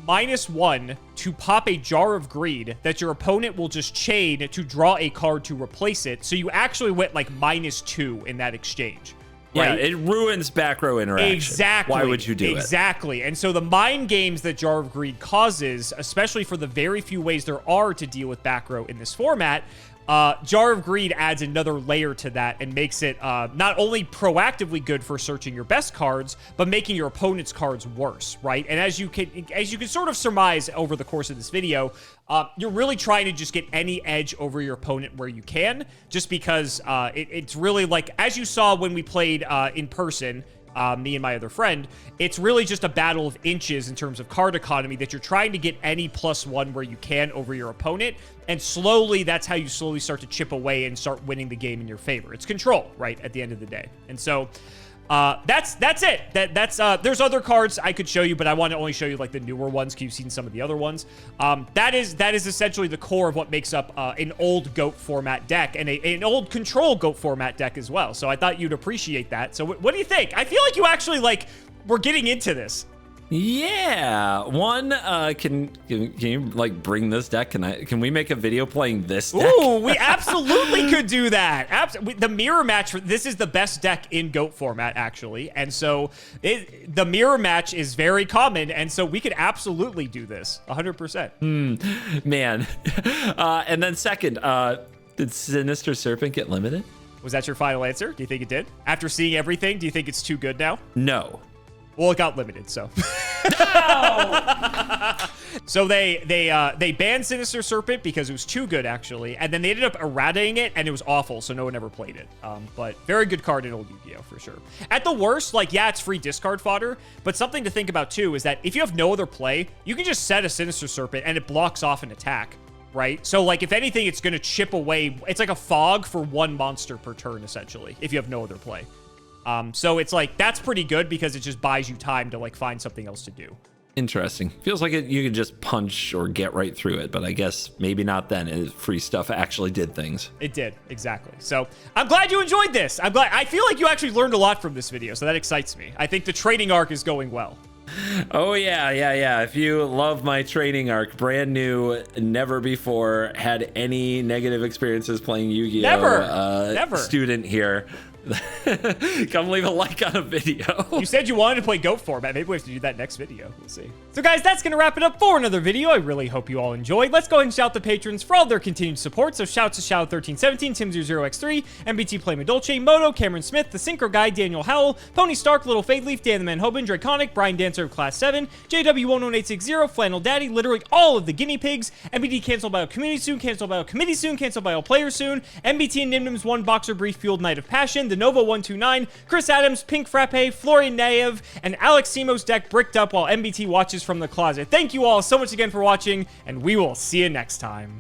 -1 to pop a Jar of Greed that your opponent will just chain to draw a card to replace it. So you actually went like -2 in that exchange. Yeah, right? it ruins back row interaction. Exactly. Why would you do it? Exactly. And so the mind games that Jar of Greed causes, especially for the very few ways there are to deal with back row in this format, Jar of Greed adds another layer to that and makes it not only proactively good for searching your best cards, but making your opponent's cards worse, right? And as you can sort of surmise over the course of this video, you're really trying to just get any edge over your opponent where you can, just because it's really like, as you saw when we played in person, me and my other friend, it's really just a battle of inches in terms of card economy that you're trying to get any +1 where you can over your opponent. And slowly, that's how you slowly start to chip away and start winning the game in your favor. It's control, right, at the end of the day. And so that's it. There's other cards I could show you, but I want to only show you like the newer ones because you've seen some of the other ones. That is essentially the core of what makes up an old GOAT format deck and an old control GOAT format deck as well. So I thought you'd appreciate that. So what do you think? I feel like you actually we're getting into this. Yeah. One, can you like bring this deck? Can we make a video playing this deck? Ooh, we absolutely could do that. The mirror match, this is the best deck in GOAT format, actually. And so the mirror match is very common. And so we could absolutely do this 100%. Man. And then second, did Sinister Serpent get limited? Was that your final answer? Do you think it did? After seeing everything, do you think it's too good now? No. Well, it got limited, so. No! So they banned Sinister Serpent because it was too good, actually, and then they ended up eradicating it, and it was awful, so no one ever played it. But very good card in old Yu-Gi-Oh! For sure. At the worst, yeah, it's free discard fodder, but something to think about, too, is that if you have no other play, you can just set a Sinister Serpent, and it blocks off an attack, right? So, if anything, it's going to chip away. It's like a fog for 1 monster per turn, essentially, if you have no other play. So it's that's pretty good because it just buys you time to find something else to do. Interesting. Feels like you could just punch or get right through it, but I guess maybe not then. Free stuff actually did things. It did, exactly. So I'm glad you enjoyed this. I feel like you actually learned a lot from this video, so that excites me. I think the trading arc is going well. Oh, yeah. If you love my trading arc, brand new, never before had any negative experiences playing Yu-Gi-Oh! Never. Student here. Come leave a like on a video. You said you wanted to play GOAT format. Maybe we have to do that next video. We'll see. So guys, that's going to wrap it up for another video. I really hope you all enjoyed. Let's go ahead and shout the patrons for all their continued support. So shouts to Shadow1317, Tim00x3, MBT Play Madolce, Moto, Cameron Smith, The Synchro Guy, Daniel Howell, Pony Stark, Little Fade Leaf, Dan the Man Hoban, Draconic, Brian Dancer Serve Class 7, JW11860, Flannel Daddy, literally all of the guinea pigs, MBT canceled by a community soon, canceled by a committee soon, canceled by all players soon, MBT and Nimnim's 1 Boxer Brief Fueled Night of Passion, the Nova 129, Chris Adams, Pink Frappe, Florian Naev, and Alex Simo's deck bricked up while MBT watches from the closet. Thank you all so much again for watching, and we will see you next time.